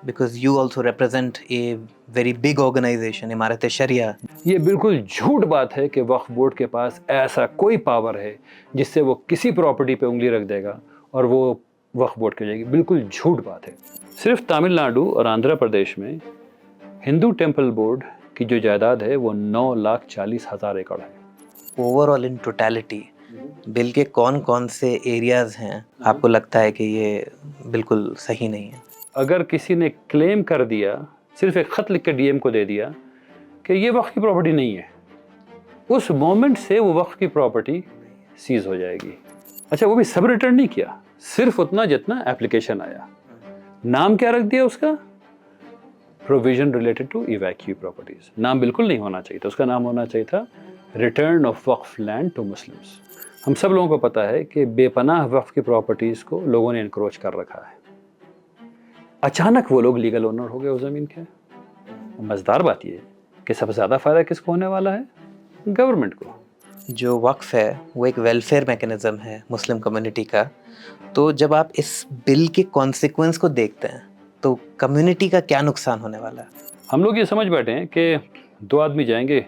because you also represent a very big organization, امارت شریعہ. یہ بالکل جھوٹ بات ہے کہ وقف بورڈ کے پاس ایسا کوئی پاور ہے جس سے وہ کسی پراپرٹی پہ انگلی رکھ دے گا اور وہ وقف بورڈ کی ہو جائے گی. بالکل جھوٹ بات ہے. صرف تامل ناڈو اور آندھرا پردیش میں ہندو ٹیمپل بورڈ کی جو جائیداد ہے وہ 9,40,000 ایکڑ ہے. اوور آل ان ٹوٹیلٹی بل کے کون کون سے ایریاز ہیں آپ کو لگتا ہے کہ یہ بالکل صحیح نہیں ہے؟ اگر کسی نے کلیم کر دیا، صرف ایک خط لکھ کے ڈی ایم کو دے دیا کہ یہ وقف کی پراپرٹی نہیں ہے، اس مومنٹ سے وہ وقف کی پراپرٹی سیز ہو جائے گی. اچھا، وہ بھی سب ریٹرن نہیں کیا، صرف اتنا جتنا اپلیکیشن آیا. نام کیا رکھ دیا اس کا؟ Provision related to evacuee properties. نام بالکل نہیں ہونا چاہیے تھا، اس کا نام ہونا چاہیے تھا ریٹرن آف وقف لینڈ ٹو مسلمس. ہم سب لوگوں کو پتا ہے کہ بے پناہ وقف کی پراپرٹیز کو لوگوں نے انکروچ کر رکھا ہے. اچانک وہ لوگ لیگل اونر ہو گئے اس زمین کے. مزیدار بات یہ ہے کہ سب سے زیادہ فائدہ کس کو ہونے والا ہے؟ گورنمنٹ کو. جو وقف ہے وہ ایک ویلفیئر میکنزم ہے مسلم کمیونٹی کا. تو جب آپ اس بل کے کانسیکوینس کو دیکھتے ہیں تو کمیونٹی کا کیا نقصان ہونے والا ہے؟ ہم لوگ یہ سمجھ بیٹھے ہیں کہ 2 آدمی جائیں گے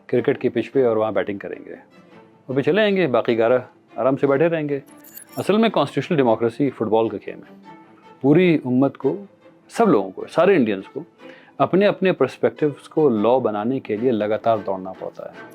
کرکٹ کی پچ پہ اور وہاں بیٹنگ کریں گے، وہ بھی چلے آئیں گے، باقی 11 آرام سے بیٹھے رہیں گے. اصل میں کانسٹیٹیوشنل ڈیموکریسی فٹ بال کا کھیل ہے. پوری امت کو، سب لوگوں کو، سارے انڈینز کو اپنے اپنے پرسپیکٹیوز کو لا بنانے کے لیے لگاتار دوڑنا پڑتا ہے.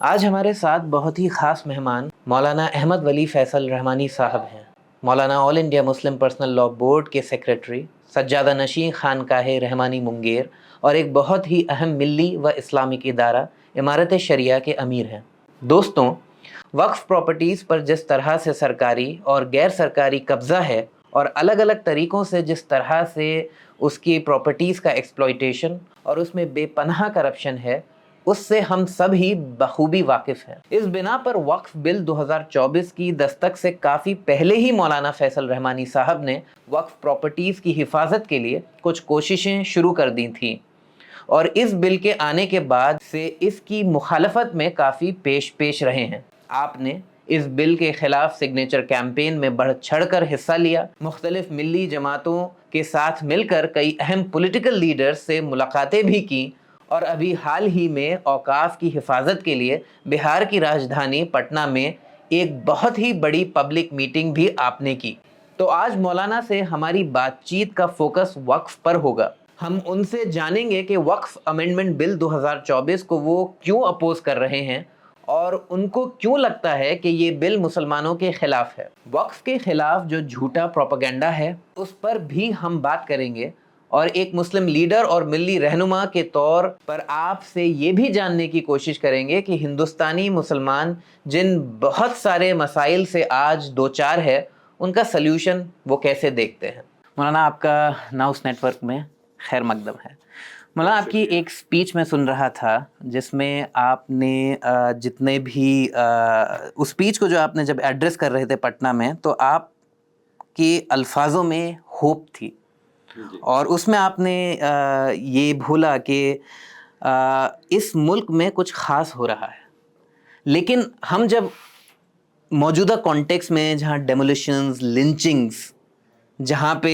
آج ہمارے ساتھ بہت ہی خاص مہمان مولانا احمد ولی فیصل رحمانی صاحب ہیں. مولانا All India Muslim Personal Law Board کے سیکریٹری، سجادہ نشین خانقاہ رحمانی منگیر اور ایک بہت ہی اہم ملی و اسلامک ادارہ امارت شریعہ کے امیر ہیں. دوستوں، وقف پراپرٹیز پر جس طرح سے سرکاری اور غیر سرکاری قبضہ ہے اور الگ الگ طریقوں سے جس طرح سے اس کی پراپرٹیز کا ایکسپلائٹیشن اور اس میں بے پناہ کرپشن ہے، اس سے ہم سب ہی بخوبی واقف ہیں. اس بنا پر وقف بل 2024 کی دستک سے کافی پہلے ہی مولانا فیصل رحمانی صاحب نے وقف پراپرٹیز کی حفاظت کے لیے کچھ کوششیں شروع کر دی تھیں، اور اس بل کے آنے کے بعد سے اس کی مخالفت میں کافی پیش رہے ہیں. آپ نے اس بل کے خلاف سگنیچر کیمپین میں بڑھ چڑھ کر حصہ لیا، مختلف ملی جماعتوں کے ساتھ مل کر کئی اہم پولیٹیکل لیڈرز سے ملاقاتیں بھی کی، اور ابھی حال ہی میں اوقاف کی حفاظت کے لیے بہار کی راجدھانی پٹنہ میں ایک بہت ہی بڑی پبلک میٹنگ بھی آپ نے کی. تو آج مولانا سے ہماری بات چیت کا فوکس وقف پر ہوگا. ہم ان سے جانیں گے کہ وقف امینڈمنٹ بل 2024 کو وہ کیوں اپوز کر رہے ہیں اور ان کو کیوں لگتا ہے کہ یہ بل مسلمانوں کے خلاف ہے. وقف کے خلاف جو جھوٹا پروپیگنڈا ہے اس پر بھی ہم بات کریں گے، اور ایک مسلم لیڈر اور ملی رہنما کے طور پر آپ سے یہ بھی جاننے کی کوشش کریں گے کہ ہندوستانی مسلمان جن بہت سارے مسائل سے آج دوچار ہے ان کا سلیوشن وہ کیسے دیکھتے ہیں. مولانا، آپ کا ناؤس نیٹ ورک میں خیر مقدم ہے. مولانا، آپ کی ایک سپیچ میں سن رہا تھا جس میں آپ نے جتنے بھی اس سپیچ کو جو آپ نے جب ایڈریس کر رہے تھے پٹنہ میں، تو آپ کے الفاظوں میں ہوپ تھی، اور اس میں آپ نے یہ بھولا کہ اس ملک میں کچھ خاص ہو رہا ہے. لیکن ہم جب موجودہ کانٹیکس میں جہاں ڈیمولیشنز، لنچنگز، جہاں پہ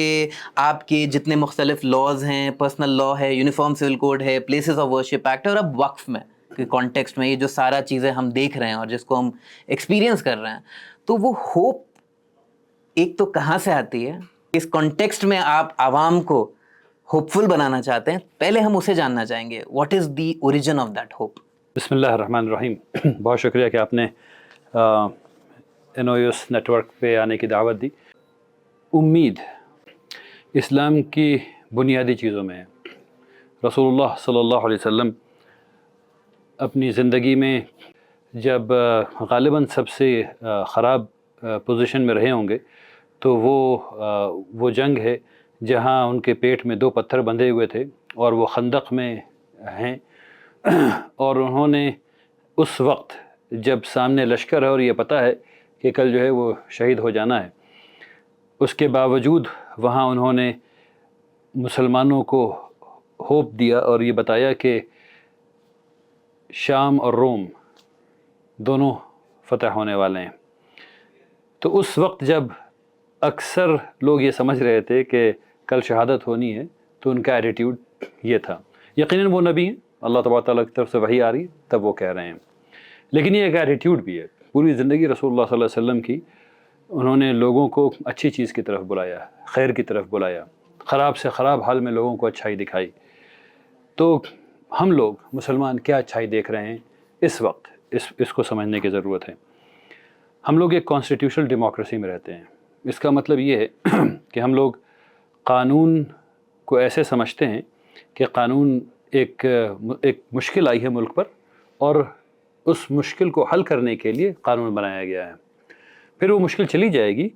آپ کے جتنے مختلف لاز ہیں، پرسنل لاء ہے، یونیفارم سول کوڈ ہے، پلیسز آف ورشپ ایکٹ، اور اب وقف میں کے کانٹیکسٹ میں یہ جو سارا چیزیں ہم دیکھ رہے ہیں اور جس کو ہم ایکسپیرینس کر رہے ہیں، تو وہ ہوپ ایک تو کہاں سے آتی ہے؟ اس کانٹیکسٹ میں آپ عوام کو ہوپ فل بنانا چاہتے ہیں، پہلے ہم اسے جاننا چاہیں گے. What is the origin of that hope? بسم اللہ الرحمن الرحیم. بہت شکریہ کہ آپ نے NOS نیٹ ورک پہ آنے کی دعوت دی. امید اسلام کی بنیادی چیزوں میں ہے. رسول اللہ صلی اللہ علیہ وسلم اپنی زندگی میں جب غالباً سب سے خراب پوزیشن میں رہے ہوں گے تو وہ جنگ ہے جہاں ان کے پیٹ میں 2 پتھر بندھے ہوئے تھے اور وہ خندق میں ہیں، اور انہوں نے اس وقت جب سامنے لشکر ہے اور یہ پتہ ہے کہ کل جو ہے وہ شہید ہو جانا ہے، اس کے باوجود وہاں انہوں نے مسلمانوں کو ہوپ دیا اور یہ بتایا کہ شام اور روم دونوں فتح ہونے والے ہیں. تو اس وقت جب اکثر لوگ یہ سمجھ رہے تھے کہ کل شہادت ہونی ہے تو ان کا ایٹیٹیوڈ یہ تھا. یقیناً وہ نبی ہیں, اللہ تبارک تعالیٰ کی طرف سے وحی آ رہی ہے تب وہ کہہ رہے ہیں, لیکن یہ ایک ایٹیٹیوڈ بھی ہے. پوری زندگی رسول اللہ صلی اللہ علیہ وسلم کی انہوں نے لوگوں کو اچھی چیز کی طرف بلایا, خیر کی طرف بلایا, خراب سے خراب حال میں لوگوں کو اچھائی دکھائی. تو ہم لوگ مسلمان کیا اچھائی دیکھ رہے ہیں اس وقت, اس کو سمجھنے کی ضرورت ہے. ہم لوگ ایک کانسٹیٹیوشنل ڈیموکریسی میں رہتے ہیں. اس کا مطلب یہ ہے کہ ہم لوگ قانون کو ایسے سمجھتے ہیں کہ قانون ایک مشکل آئی ہے ملک پر, اور اس مشکل کو حل کرنے کے لیے قانون بنایا گیا ہے. پھر وہ مشکل چلی جائے گی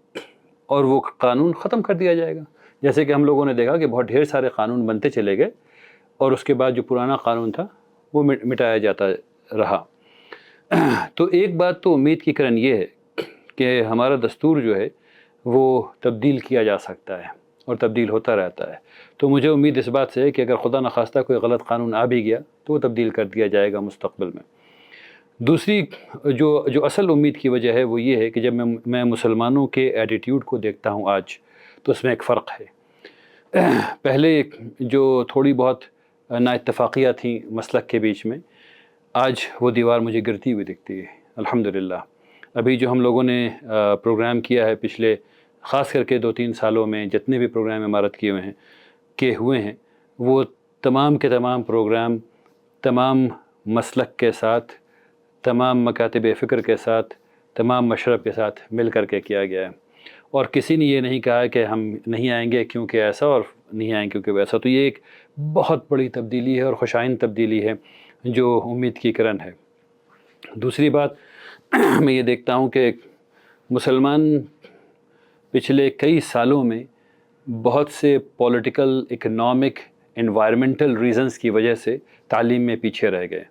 اور وہ قانون ختم کر دیا جائے گا. جیسے کہ ہم لوگوں نے دیکھا کہ بہت ڈھیر سارے قانون بنتے چلے گئے اور اس کے بعد جو پرانا قانون تھا وہ مٹایا جاتا رہا. تو ایک بات تو امید کی کرن یہ ہے کہ ہمارا دستور جو ہے وہ تبدیل کیا جا سکتا ہے اور تبدیل ہوتا رہتا ہے. تو مجھے امید اس بات سے ہے کہ اگر خدا نخواستہ کوئی غلط قانون آ بھی گیا تو وہ تبدیل کر دیا جائے گا مستقبل میں. دوسری جو اصل امید کی وجہ ہے وہ یہ ہے کہ جب میں مسلمانوں کے ایٹیٹیوڈ کو دیکھتا ہوں آج, تو اس میں ایک فرق ہے. پہلے جو تھوڑی بہت نا اتفاقیاں تھیں مسلک کے بیچ میں, آج وہ دیوار مجھے گرتی ہوئی دکھتی ہے الحمدللہ. ابھی جو ہم لوگوں نے پروگرام کیا ہے پچھلے خاص کر کے 2-3 سالوں میں, جتنے بھی پروگرام عمارت کیے ہوئے ہیں وہ تمام کے تمام پروگرام تمام مسلک کے ساتھ, تمام مکاتب فکر کے ساتھ, تمام مشرب کے ساتھ مل کر کے کیا گیا ہے. اور کسی نے یہ نہیں کہا کہ ہم نہیں آئیں گے کیونکہ ایسا اور نہیں آئیں کیونکہ ویسا. تو یہ ایک بہت بڑی تبدیلی ہے اور خوشائن تبدیلی ہے جو امید کی کرن ہے. دوسری بات میں یہ دیکھتا ہوں کہ مسلمان پچھلے کئی سالوں میں بہت سے پولیٹیکل, اکنامک, انوائرمنٹل ریزنز کی وجہ سے تعلیم میں پیچھے رہ گئے.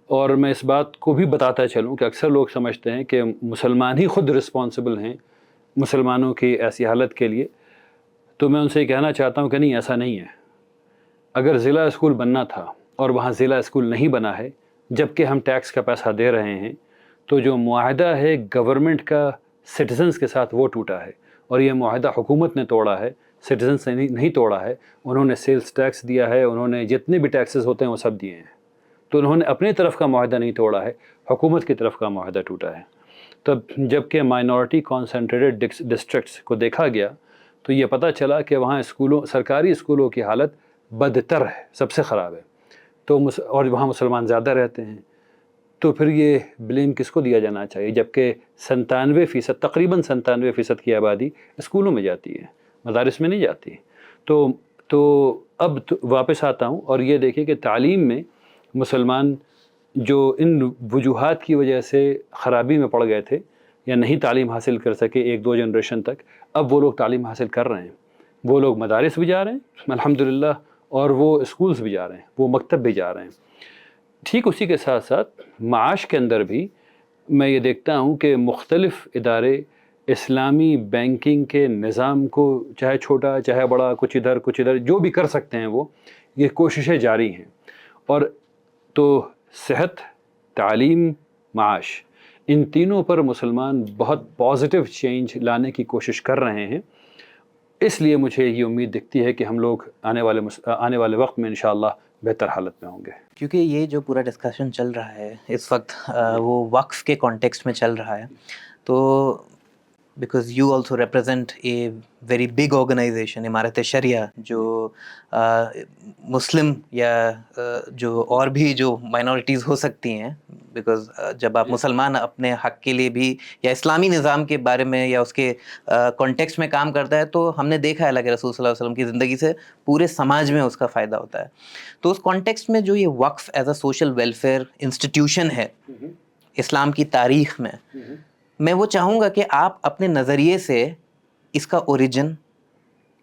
اور میں اس بات کو بھی بتاتا چلوں کہ اکثر لوگ سمجھتے ہیں کہ مسلمان ہی خود رسپانسبل ہیں مسلمانوں کی ایسی حالت کے لیے. تو میں ان سے یہ کہنا چاہتا ہوں کہ نہیں, ایسا نہیں ہے. اگر ضلع اسکول بننا تھا اور وہاں ضلع اسکول نہیں بنا ہے جبکہ ہم ٹیکس کا پیسہ دے رہے ہیں, تو جو معاہدہ ہے گورنمنٹ کا سٹیزنز کے ساتھ وہ ٹوٹا ہے, اور یہ معاہدہ حکومت نے توڑا ہے, سٹیزنز نے نہیں توڑا ہے. انہوں نے سیلز ٹیکس دیا ہے, انہوں نے جتنے بھی ٹیکسز ہوتے ہیں وہ سب دیے ہیں. تو انہوں نے اپنی طرف کا معاہدہ نہیں توڑا ہے, حکومت کی طرف کا معاہدہ ٹوٹا ہے. تب جب کہ مائنورٹی کانسنٹریٹڈ ڈسٹرکٹس کو دیکھا گیا تو یہ پتہ چلا کہ وہاں سرکاری اسکولوں کی حالت بدتر ہے, سب سے خراب ہے. تو اور وہاں مسلمان زیادہ رہتے ہیں. تو پھر یہ بلیم کس کو دیا جانا چاہیے جبکہ 97%, تقریباً 97% کی آبادی اسکولوں میں جاتی ہے, مدارس میں نہیں جاتی. تو اب واپس آتا ہوں اور یہ دیکھیں کہ تعلیم میں مسلمان جو ان وجوہات کی وجہ سے خرابی میں پڑ گئے تھے یا نہیں تعلیم حاصل کر سکے 1-2 جنریشن تک, اب وہ لوگ تعلیم حاصل کر رہے ہیں. وہ لوگ مدارس بھی جا رہے ہیں الحمدللہ, اور وہ اسکولز بھی جا رہے ہیں, وہ مکتب بھی جا رہے ہیں. ٹھیک اسی کے ساتھ ساتھ معاش کے اندر بھی میں یہ دیکھتا ہوں کہ مختلف ادارے اسلامی بینکنگ کے نظام کو, چاہے چھوٹا چاہے بڑا, کچھ ادھر جو بھی کر سکتے ہیں وہ یہ کوششیں جاری ہیں. اور تو صحت, تعلیم, معاش, ان تینوں پر مسلمان بہت پازیٹیو چینج لانے کی کوشش کر رہے ہیں. اس لیے مجھے یہ امید دکھتی ہے کہ ہم لوگ آنے والے وقت میں انشاءاللہ بہتر حالت میں ہوں گے. کیونکہ یہ جو پورا ڈسکشن چل رہا ہے اس وقت وہ وقف کے کانٹیکسٹ میں چل رہا ہے. تو because you also represent a very big organisation Imarat Shariah, جو مسلم یا جو اور بھی جو مائنورٹیز ہو سکتی ہیں, بیکاز جب آپ مسلمان اپنے حق کے لیے بھی یا اسلامی نظام کے بارے میں یا اس کے کانٹیکسٹ میں کام کرتا ہے, تو ہم نے دیکھا ہے اللہ کے رسول صلی اللہ علیہ وسلم کی زندگی سے پورے سماج میں اس کا فائدہ ہوتا ہے. تو اس کانٹیکسٹ میں جو یہ وقف as a social welfare institution ہے اسلام کی تاریخ میں وہ چاہوں گا کہ آپ اپنے نظریے سے اس کا اوریجن,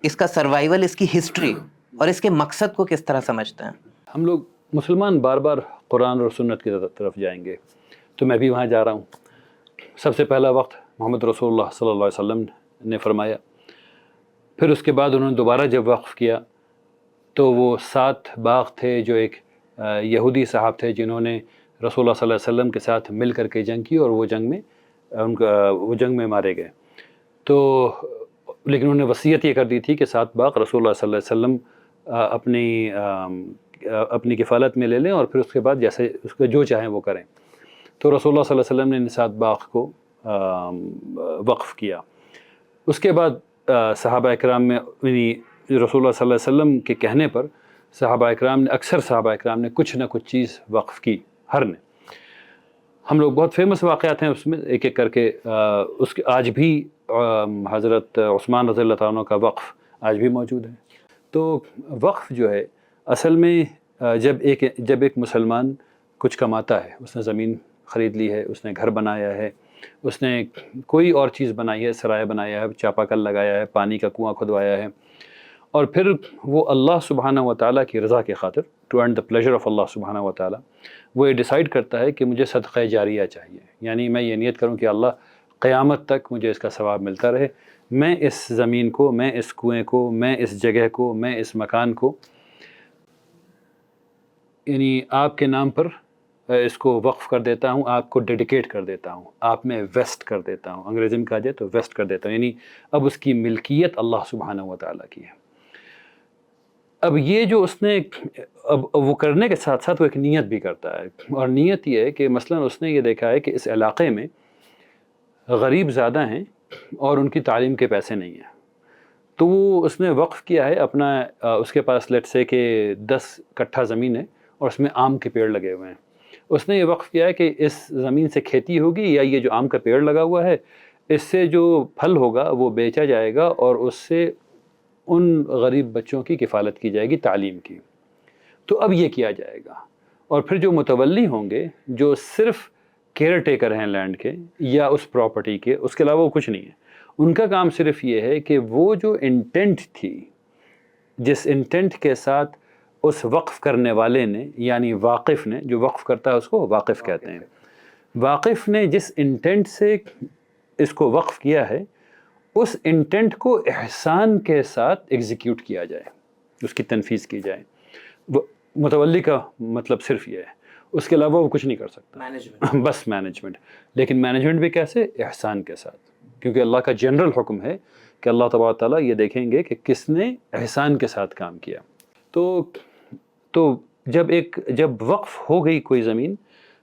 اس کا سروائیول, اس کی ہسٹری اور اس کے مقصد کو کس طرح سمجھتے ہیں. ہم لوگ مسلمان بار بار قرآن اور سنت کی طرف جائیں گے, تو میں بھی وہاں جا رہا ہوں. سب سے پہلا وقت محمد رسول اللہ صلی اللہ علیہ وسلم نے فرمایا. پھر اس کے بعد انہوں نے دوبارہ جب وقف کیا تو وہ 7 باغ تھے جو ایک یہودی صاحب تھے جنہوں نے رسول اللہ صلی اللہ علیہ وسلم کے ساتھ مل کر کے جنگ کی, اور وہ جنگ میں ان کا وہ جنگ میں مارے گئے. تو لیکن انہوں نے وصیت یہ کر دی تھی کہ 7 باغ رسول اللہ صلی اللہ علیہ وسلم اپنی کفالت میں لے لیں اور پھر اس کے بعد جیسے اس کا جو چاہیں وہ کریں. تو رسول اللہ صلی اللہ علیہ وسلم نے ان 7 باغ کو وقف کیا. اس کے بعد صحابہ اکرام میں یعنی رسول اللہ صلی اللہ علیہ وسلم کے کہنے پر صحابہ اکرام نے اکثر صحابہ اکرام نے کچھ نہ کچھ چیز وقف کی، ہر نے. ہم لوگ بہت فیمس واقعات ہیں اس میں ایک ایک کر کے. اس کے آج بھی حضرت عثمان رضی اللہ تعالیٰ عنہ کا وقف آج بھی موجود ہے. تو وقف جو ہے اصل میں جب ایک مسلمان کچھ کماتا ہے، اس نے زمین خرید لی ہے، اس نے گھر بنایا ہے، اس نے کوئی اور چیز بنائی ہے، سرایہ بنایا ہے، چاپا کل لگایا ہے، پانی کا کنواں کھدوایا ہے، اور پھر وہ اللہ سبحانہ و تعالیٰ کی رضا کی خاطر to earn the pleasure of اللہ سبحانہ و تعالیٰ وہ یہ ڈیسائیڈ کرتا ہے کہ مجھے صدقہ جاریہ چاہیے. یعنی میں یہ نیت کروں کہ اللہ قیامت تک مجھے اس کا ثواب ملتا رہے، میں اس زمین کو، میں اس کنویں کو، میں اس جگہ کو، میں اس مکان کو یعنی آپ کے نام پر اس کو وقف کر دیتا ہوں، آپ کو ڈیڈیکیٹ کر دیتا ہوں، آپ میں ویسٹ کر دیتا ہوں. انگریزی میں کہا جائے تو ویسٹ کر دیتا ہوں، یعنی اب اس کی ملکیت اللہ سبحانہ و تعالیٰ کی ہے. اب یہ جو اس نے اب وہ کرنے کے ساتھ ساتھ وہ ایک نیت بھی کرتا ہے، اور نیت یہ ہے کہ مثلا اس نے یہ دیکھا ہے کہ اس علاقے میں غریب زیادہ ہیں اور ان کی تعلیم کے پیسے نہیں ہیں. تو وہ اس نے وقف کیا ہے اپنا، اس کے پاس لیٹ سے کہ 10 کٹھا زمین ہے اور اس میں آم کے پیڑ لگے ہوئے ہیں. اس نے یہ وقف کیا ہے کہ اس زمین سے کھیتی ہوگی یا یہ جو آم کا پیڑ لگا ہوا ہے اس سے جو پھل ہوگا وہ بیچا جائے گا اور اس سے ان غریب بچوں کی کفالت کی جائے گی تعلیم کی. تو اب یہ کیا جائے گا، اور پھر جو متولی ہوں گے جو صرف کیئر ٹیکر ہیں لینڈ کے یا اس پراپرٹی کے، اس کے علاوہ وہ کچھ نہیں ہے. ان کا کام صرف یہ ہے کہ وہ جو انٹینٹ تھی، جس انٹینٹ کے ساتھ اس وقف کرنے والے نے یعنی واقف نے، جو وقف کرتا ہے اس کو واقف کہتے ہیں، واقف نے جس انٹینٹ سے اس کو وقف کیا ہے اس انٹینٹ کو احسان کے ساتھ ایگزیکیوٹ کیا جائے، اس کی تنفیذ کی جائے. متولی کا مطلب صرف یہ ہے، اس کے علاوہ وہ کچھ نہیں کر سکتا، بس مینجمنٹ. لیکن مینجمنٹ بھی کیسے؟ احسان کے ساتھ، کیونکہ اللہ کا جنرل حکم ہے کہ اللہ تبارک تعالیٰ یہ دیکھیں گے کہ کس نے احسان کے ساتھ کام کیا. تو جب وقف ہو گئی کوئی زمین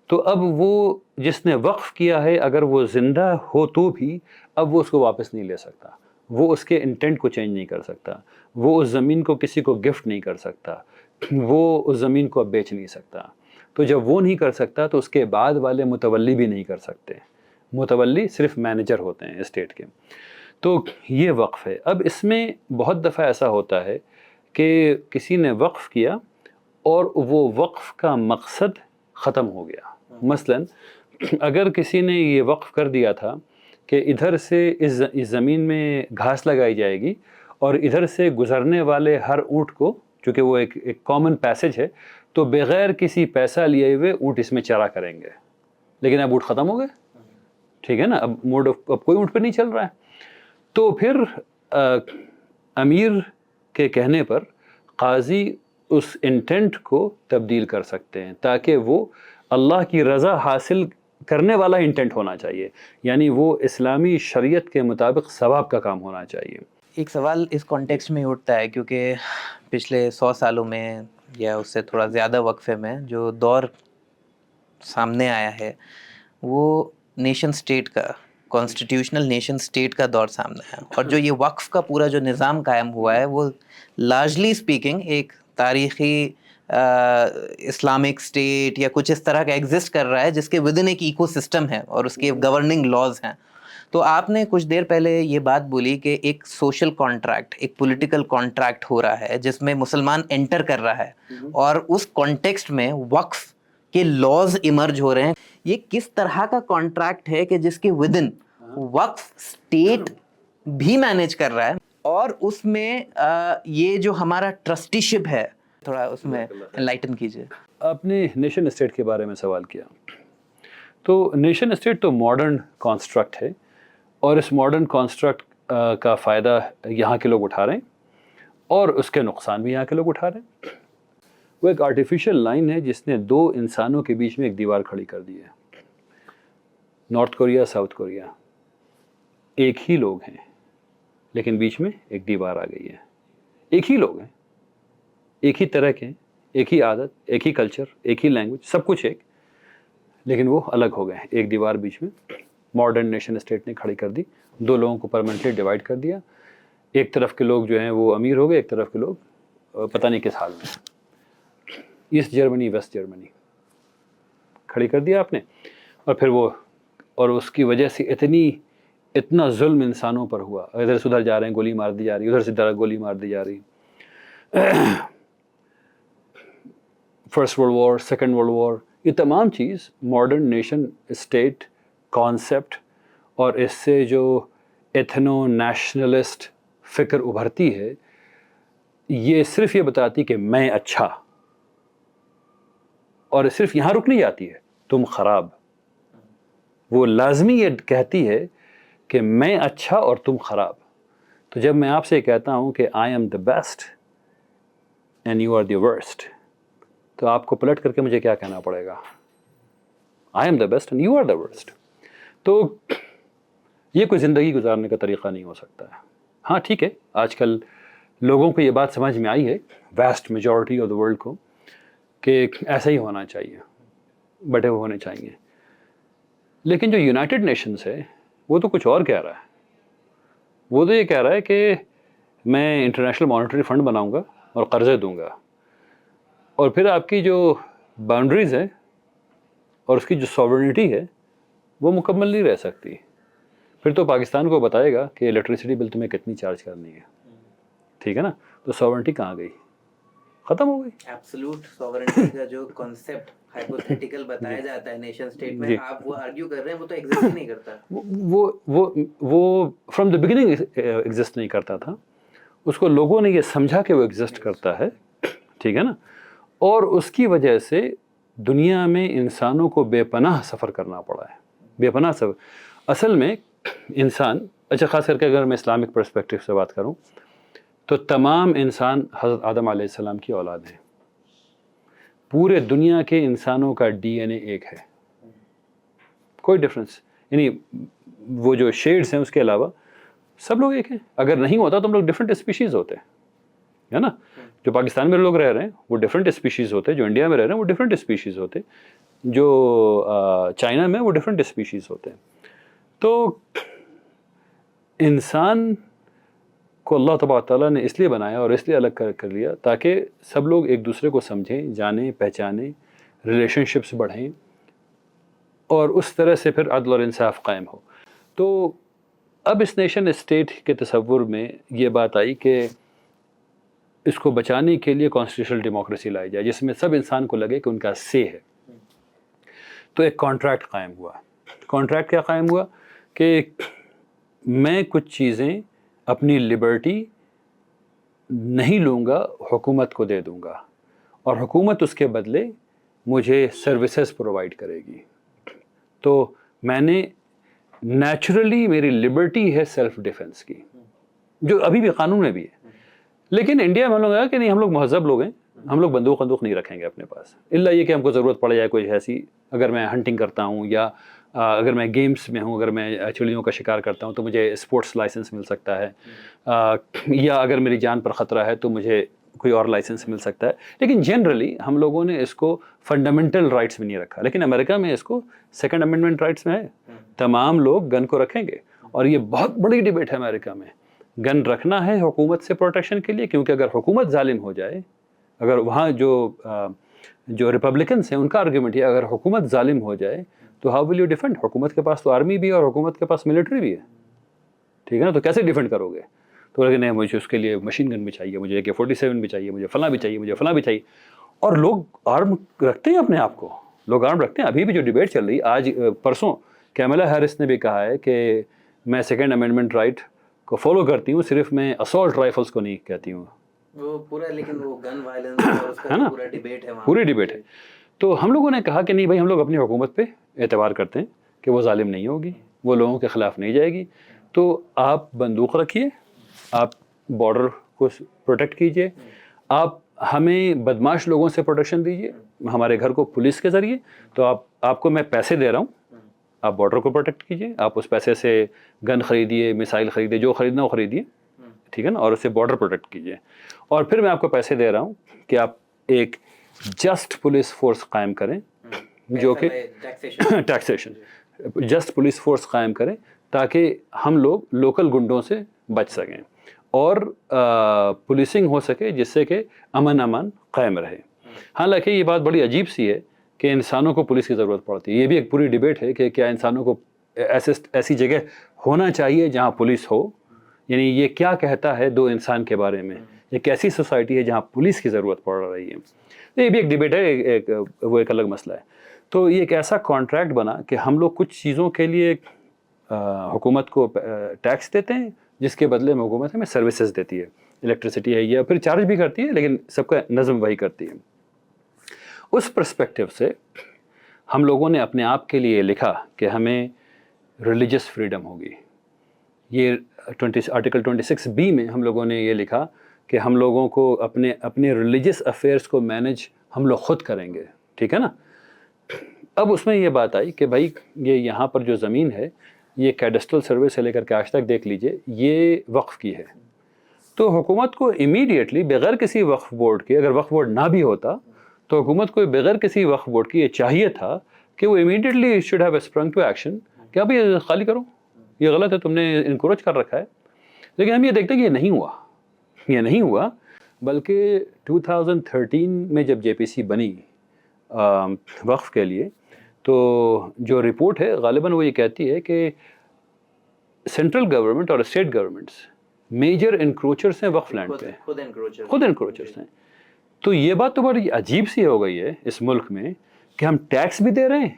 تو اب وہ جس نے وقف کیا ہے اگر وہ زندہ ہو تو بھی اب وہ اس کو واپس نہیں لے سکتا، وہ اس کے انٹینٹ کو چینج نہیں کر سکتا، وہ اس زمین کو کسی کو گفٹ نہیں کر سکتا، وہ اس زمین کو اب بیچ نہیں سکتا. تو جب وہ نہیں کر سکتا تو اس کے بعد والے متولی بھی نہیں کر سکتے. متولی صرف مینیجر ہوتے ہیں اسٹیٹ کے. تو یہ وقف ہے. اب اس میں بہت دفعہ ایسا ہوتا ہے کہ کسی نے وقف کیا اور وہ وقف کا مقصد ختم ہو گیا. مثلا اگر کسی نے یہ وقف کر دیا تھا کہ ادھر سے اس زمین میں گھاس لگائی جائے گی اور ادھر سے گزرنے والے ہر اونٹ کو، چونکہ وہ ایک کامن پیسج ہے، تو بغیر کسی پیسہ لیے ہوئے اونٹ اس میں چرا کریں گے. لیکن اب اونٹ ختم ہو گئے، ٹھیک ہے نا، اب کوئی اونٹ پہ نہیں چل رہا ہے. تو پھر امیر کے کہنے پر قاضی اس انٹینٹ کو تبدیل کر سکتے ہیں تاکہ وہ اللہ کی رضا حاصل کرنے والا انٹینٹ ہونا چاہیے، یعنی وہ اسلامی شریعت کے مطابق ثواب کا کام ہونا چاہیے. ایک سوال اس کانٹیکسٹ میں اٹھتا ہے کیونکہ پچھلے 100 سالوں میں یا اس سے تھوڑا زیادہ وقفے میں جو دور سامنے آیا ہے وہ نیشن سٹیٹ کا، کانسٹیٹیوشنل نیشن سٹیٹ کا دور سامنے ہے، اور جو یہ وقف کا پورا جو نظام قائم ہوا ہے وہ لارجلی اسپیکنگ ایک تاریخی اسلامک اسٹیٹ یا کچھ اس طرح کا ایگزسٹ کر رہا ہے جس کے ودن ایک ایکو سسٹم ہے اور اس کے گورننگ لاز ہیں. تو آپ نے کچھ دیر پہلے یہ بات بولی کہ ایک سوشل کانٹریکٹ، ایک پولیٹیکل کانٹریکٹ ہو رہا ہے جس میں مسلمان انٹر کر رہا ہے اور اس کانٹیکسٹ میں وقف کے لاز ایمرج ہو رہے ہیں. یہ کس طرح کا کانٹریکٹ ہے کہ جس کے ودن وقف اسٹیٹ بھی مینیج کر رہا ہے اور اس میں یہ جو ہمارا ٹرسٹی شپ ہے، تھوڑا اس میں انلائٹن کیجئے. آپ نے نیشن اسٹیٹ کے بارے میں سوال کیا. تو نیشن اسٹیٹ تو ماڈرن کانسٹرکٹ ہے اور اس ماڈرن کانسٹرکٹ کا فائدہ یہاں کے لوگ اٹھا رہے ہیں اور اس کے نقصان بھی یہاں کے لوگ اٹھا رہے ہیں. وہ ایک آرٹیفیشل لائن ہے جس نے 2 انسانوں کے بیچ میں ایک دیوار کھڑی کر دی ہے. نارتھ کوریا ساؤتھ کوریا ایک ہی لوگ ہیں، لیکن بیچ میں ایک دیوار آ گئی ہے. ایک ہی لوگ ہیں، ایک ہی طرح کے، ایک ہی عادت، ایک ہی کلچر، ایک ہی لینگویج، سب کچھ ایک، لیکن وہ الگ ہو گئے ہیں. ایک دیوار بیچ میں ماڈرن نیشن اسٹیٹ نے کھڑی کر دی، دو لوگوں کو پرماننٹلی ڈیوائڈ کر دیا. ایک طرف کے لوگ جو ہیں وہ امیر ہو گئے، ایک طرف کے لوگ پتہ نہیں کس حال میں. ایسٹ جرمنی ویسٹ جرمنی کھڑی کر دیا آپ نے. اور پھر وہ، اور اس کی وجہ سے اتنا ظلم انسانوں پر ہوا. ادھر سے ادھر جا رہے ہیں گولی مار دی جا رہی، ادھر سے ادھر گولی مار دی جا رہی. First world war, second world war, یہ تمام چیز ماڈرن نیشن اسٹیٹ کانسیپٹ اور اس سے جو ایتھنو نیشنلسٹ فکر ابھرتی ہے، یہ صرف یہ بتاتی کہ میں اچھا، اور صرف یہاں رک نہیں جاتی ہے تم خراب. وہ لازمی یہ کہتی ہے کہ میں اچھا اور تم خراب. تو جب میں آپ سے کہتا ہوں کہ I am the best and you are the worst, تو آپ کو پلٹ کر کے مجھے کیا کہنا پڑے گا؟ I am the best and you are the worst. تو یہ کوئی زندگی گزارنے کا طریقہ نہیں ہو سکتا ہے. ہاں ٹھیک ہے، آج کل لوگوں کو یہ بات سمجھ میں آئی ہے، vast majority of the world کو، کہ ایسا ہی ہونا چاہیے، بٹے ہوئے ہونے چاہیے. لیکن جو یونائٹڈ نیشنز ہے وہ تو کچھ اور کہہ رہا ہے. وہ تو یہ کہہ رہا ہے کہ میں انٹرنیشنل مانیٹری فنڈ بناؤں گا اور قرضے دوں گا، اور پھر آپ کی جو باؤنڈریز ہیں اور اس کی جو ساورنٹی ہے وہ مکمل نہیں رہ سکتی. پھر تو پاکستان کو بتائے گا کہ الیکٹریسٹی بل تمہیں کتنی چارج کرنی ہے. ٹھیک ہے نا؟ تو ساورنٹی کہاں گئی؟ ختم ہو گئی. ایبسولوٹ ساورنٹی کا جو کانسیپٹ ہائپوتھیٹیکل بتایا جاتا ہے نیشن اسٹیٹ میں، آپ وہ آرگیو کر رہے ہیں، وہ تو ایگزسٹ ہی نہیں کرتا. وہ فرام دا بگننگ ایگزسٹ نہیں کرتا تھا. اس کو لوگوں نے یہ سمجھا کہ وہ ایگزسٹ کرتا ہے. ٹھیک ہے نا؟ اور اس کی وجہ سے دنیا میں انسانوں کو بے پناہ سفر کرنا پڑا ہے. بے پناہ سفر. اصل میں انسان، اچھا خاص کر کے اگر میں اسلامک پرسپیکٹو سے بات کروں تو تمام انسان حضرت آدم علیہ السلام کی اولاد ہیں. پورے دنیا کے انسانوں کا ڈی این اے ایک ہے، کوئی ڈفرینس، یعنی وہ جو شیڈز ہیں اس کے علاوہ سب لوگ ایک ہیں. اگر نہیں ہوتا تو ہم لوگ ڈفرینٹ اسپیشیز ہوتے ہیں، ہے نا؟ جو پاکستان میں لوگ رہ رہے ہیں وہ ڈفرینٹ اسپیشیز ہوتے، جو انڈیا میں رہ رہے ہیں وہ ڈفرینٹ اسپیشیز ہوتے، جو چائنا میں وہ ڈفرینٹ اسپیشیز ہوتے ہیں. تو انسان کو اللہ تبارک تعالیٰ نے اس لیے بنایا اور اس لیے الگ کر لیا تاکہ سب لوگ ایک دوسرے کو سمجھیں، جانیں، پہچانیں، ریلیشن شپس بڑھیں، اور اس طرح سے پھر عدل اور انصاف قائم ہو. تو اب اس نیشن اسٹیٹ کے تصور میں یہ بات آئی کہ اس کو بچانے کے لیے کانسٹیٹیوشنل ڈیموکریسی لائی جائے جس میں سب انسان کو لگے کہ ان کا سے ہے. تو ایک کانٹریکٹ قائم ہوا. کانٹریکٹ کیا قائم ہوا؟ کہ میں کچھ چیزیں اپنی لبرٹی نہیں لوں گا، حکومت کو دے دوں گا، اور حکومت اس کے بدلے مجھے سروسز پرووائڈ کرے گی. تو میں نے نیچرلی میری لبرٹی ہے سیلف ڈیفنس کی، جو ابھی بھی قانون میں بھی ہے. لیکن انڈیا میں ہم لوگ کہا کہ نہیں، ہم لوگ مہذب لوگ ہیں، ہم لوگ بندوق نہیں رکھیں گے اپنے پاس، الا یہ کہ ہم کو ضرورت پڑ جائے کوئی ایسی. اگر میں ہنٹنگ کرتا ہوں یا اگر میں گیمز میں ہوں، اگر میں چڑیوں کا شکار کرتا ہوں تو مجھے اسپورٹس لائسنس مل سکتا ہے، یا اگر میری جان پر خطرہ ہے تو مجھے کوئی اور لائسنس مل سکتا ہے. لیکن جنرلی ہم لوگوں نے اس کو فنڈامنٹل رائٹس میں نہیں رکھا. لیکن امریکہ میں اس کو سیکنڈ امینڈمنٹ رائٹس میں ہے. تمام لوگ گن کو رکھیں گے، اور یہ بہت بڑی ڈیبیٹ ہے امریکہ میں. گن رکھنا ہے حکومت سے پروٹیکشن کے لیے، کیونکہ اگر حکومت ظالم ہو جائے، اگر وہاں جو ریپبلکنس ہیں ان کا آرگیومنٹ ہے اگر حکومت ظالم ہو جائے تو ہاؤ ول یو ڈیفینڈ؟ حکومت کے پاس تو آرمی بھی ہے اور حکومت کے پاس ملٹری بھی ہے. ٹھیک ہے نا؟ تو کیسے ڈیفینڈ کرو گے؟ تو لیکن نہیں، مجھے اس کے لیے مشین گن بھی چاہیے، مجھے AK-47 بھی چاہیے، مجھے فلاں بھی چاہیے، مجھے فلاں بھی چاہیے. اور لوگ آرم رکھتے ہیں اپنے آپ کو، لوگ آرم رکھتے ہیں. ابھی بھی جو ڈیبیٹ چل رہی، آج پرسوں کیملا ہیرس نے بھی کہا ہے کہ میں سیکنڈ امینڈمنٹ رائٹ کو فالو کرتی ہوں، صرف میں اسالٹ رائفلس کو نہیں کہتی ہوں. وہ پورا، لیکن وہ گن وائلنس اور اس کا ہے نا؟ پورا ڈیبیٹ ہے وہاں، پوری ڈیبیٹ ہے. تو ہم لوگوں نے کہا کہ نہیں بھائی، ہم لوگ اپنی حکومت پہ اعتبار کرتے ہیں کہ وہ ظالم نہیں ہوگی، وہ لوگوں کے خلاف نہیں جائے گی. تو آپ بندوق رکھیے، آپ بارڈر کو پروٹیکٹ کیجیے، آپ ہمیں بدماش لوگوں سے پروٹیکشن دیجیے، ہمارے گھر کو پولیس کے ذریعے. تو آپ کو میں پیسے دے رہا ہوں، آپ بارڈر کو پروٹیکٹ کیجیے, آپ اس پیسے سے گن خریدیے, میسائل خریدیے, جو خریدنا وہ خریدیے, ٹھیک ہے نا, اور اسے بارڈر پروٹیکٹ کیجیے. اور پھر میں آپ کو پیسے دے رہا ہوں کہ آپ ایک جسٹ پولیس فورس قائم کریں, جو کہ ٹیکسیشن, جسٹ پولیس فورس قائم کریں تاکہ ہم لوگ لوکل گنڈوں سے بچ سکیں اور پولیسنگ ہو سکے جس سے کہ امن قائم رہے. حالانکہ یہ بات بڑی عجیب سی ہے کہ انسانوں کو پولیس کی ضرورت پڑتی ہے. یہ بھی ایک پوری ڈیبیٹ ہے کہ کیا انسانوں کو ایسی جگہ ہونا چاہیے جہاں پولیس ہو, یعنی یہ کیا کہتا ہے دو انسان کے بارے میں, یہ کیسی سوسائٹی ہے جہاں پولیس کی ضرورت پڑ رہی ہے. یہ بھی ایک ڈیبیٹ ہے, وہ ایک الگ مسئلہ ہے. تو یہ ایک ایسا کانٹریکٹ بنا کہ ہم لوگ کچھ چیزوں کے لیے حکومت کو ٹیکس دیتے ہیں جس کے بدلے میں حکومت ہمیں سروسز دیتی ہے, الیکٹریسٹی ہے یا پھر چارج بھی کرتی ہے, لیکن سب کا نظم وہی کرتی ہے. اس پرسپیکٹو سے ہم لوگوں نے اپنے آپ کے لیے لکھا کہ ہمیں ریلیجس فریڈم ہوگی. یہ آرٹیکل 26B میں ہم لوگوں نے یہ لکھا کہ ہم لوگوں کو اپنے ریلیجس افیئرس کو مینج ہم لوگ خود کریں گے, ٹھیک ہے نا. اب اس میں یہ بات آئی کہ بھائی یہ یہاں پر جو زمین ہے یہ کیڈسٹرل سروے سے لے کر کے آج تک دیکھ لیجئے یہ وقف کی ہے. تو حکومت کو امیڈیٹلی بغیر کسی وقف بورڈ کے, اگر وقف بورڈ نہ بھی ہوتا تو حکومت کو بغیر کسی وقف بورڈ کی یہ چاہیے تھا کہ وہ immediately should have spring to action کہ اب یہ خالی کرو, یہ غلط ہے, تم نے انکروچ کر رکھا ہے. لیکن ہم یہ دیکھتے ہیں کہ یہ نہیں ہوا, بلکہ 2013 میں جب JPC بنی وقف کے لیے تو جو رپورٹ ہے غالباً وہ یہ کہتی ہے کہ سینٹرل گورنمنٹ اور اسٹیٹ گورنمنٹس میجر انکروچرس ہیں وقف لینڈ پہ, خود انکروچرس ہیں. تو یہ بات تو بڑی عجیب سی ہو گئی ہے اس ملک میں کہ ہم ٹیکس بھی دے رہے ہیں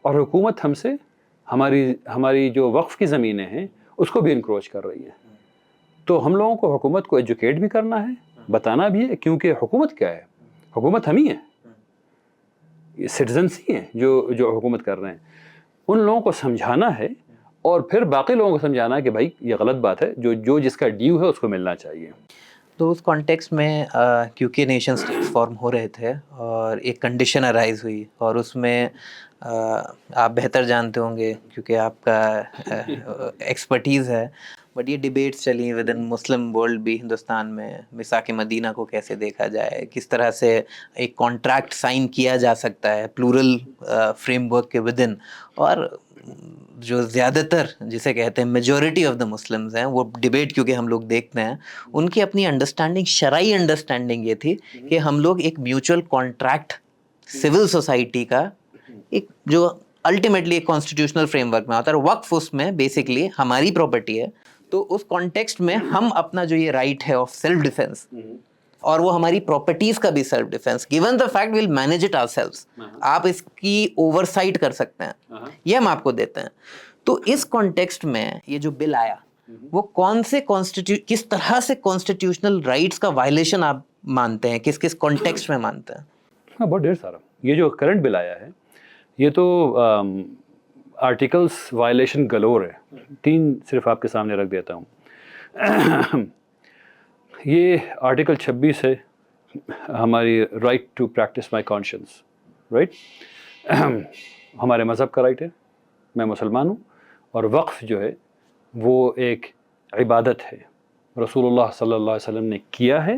اور حکومت ہم سے ہماری جو وقف کی زمینیں ہیں اس کو بھی انکروچ کر رہی ہے. تو ہم لوگوں کو حکومت کو ایجوکیٹ بھی کرنا ہے, بتانا بھی ہے, کیونکہ حکومت کیا ہے, حکومت ہم ہی ہیں, سٹیزنس ہی ہیں جو حکومت کر رہے ہیں. ان لوگوں کو سمجھانا ہے اور پھر باقی لوگوں کو سمجھانا ہے کہ بھائی یہ غلط بات ہے, جو جس کا ڈیو ہے اس کو ملنا چاہیے. تو اس کانٹیکسٹ میں کیونکہ نیشن اسٹیٹ فارم ہو رہے تھے اور ایک کنڈیشن ارائز ہوئی, اور اس میں آپ بہتر جانتے ہوں گے کیونکہ آپ کا ایکسپرٹیز ہے, بٹ یہ ڈیبیٹس چلی ود ان مسلم ورلڈ بھی ہندوستان میں, میثاق مدینہ کو کیسے دیکھا جائے, کس طرح سے ایک کانٹریکٹ سائن کیا جا سکتا ہے پلورل فریم ورک کے ود ان. اور جو زیادہ تر جسے کہتے ہیں میجورٹی آف دا مسلمز ہیں, وہ ڈیبیٹ کیونکہ ہم لوگ دیکھتے ہیں, ان کی اپنی انڈرسٹینڈنگ, شرعی انڈرسٹینڈنگ یہ تھی کہ ہم لوگ ایک میوچل کانٹریکٹ سول سوسائٹی کا ایک جو الٹیمیٹلی ایک کانسٹیٹیوشنل فریم ورک میں ہوتا ہے, وقف اس میں بیسکلی ہماری پراپرٹی ہے. تو اس کانٹیکسٹ میں ہم اپنا جو یہ رائٹ ہے آف سیلف ڈیفینس, اور وہ ہماری پراپرٹیز کا بھی self defence, given the fact we'll manage it ourselves, آپ اس کی اوور سائٹ کر سکتے ہیں, یہ ہم آپ کو دیتے ہیں. تو اس کانٹیکسٹ میں یہ جو بل آیا وہ کس طرح سے کانسٹیٹیوشنل رائٹس کا وائلیشن آپ مانتے ہیں, کس کانٹیکسٹ میں مانتے ہیں؟ ہاں, بہت ڈھیر سارا. یہ جو کرنٹ بل آیا ہے یہ تو آرٹیکلس وائلیشن گلور ہے. 3 صرف آپ کے سامنے رکھ دیتا ہوں. یہ آرٹیکل 26 ہے ہماری right to practise my conscience, right, ہمارے مذہب کا رائٹ ہے, میں مسلمان ہوں, اور وقف جو ہے وہ ایک عبادت ہے. رسول اللہ صلی اللہ علیہ وسلم نے کیا ہے,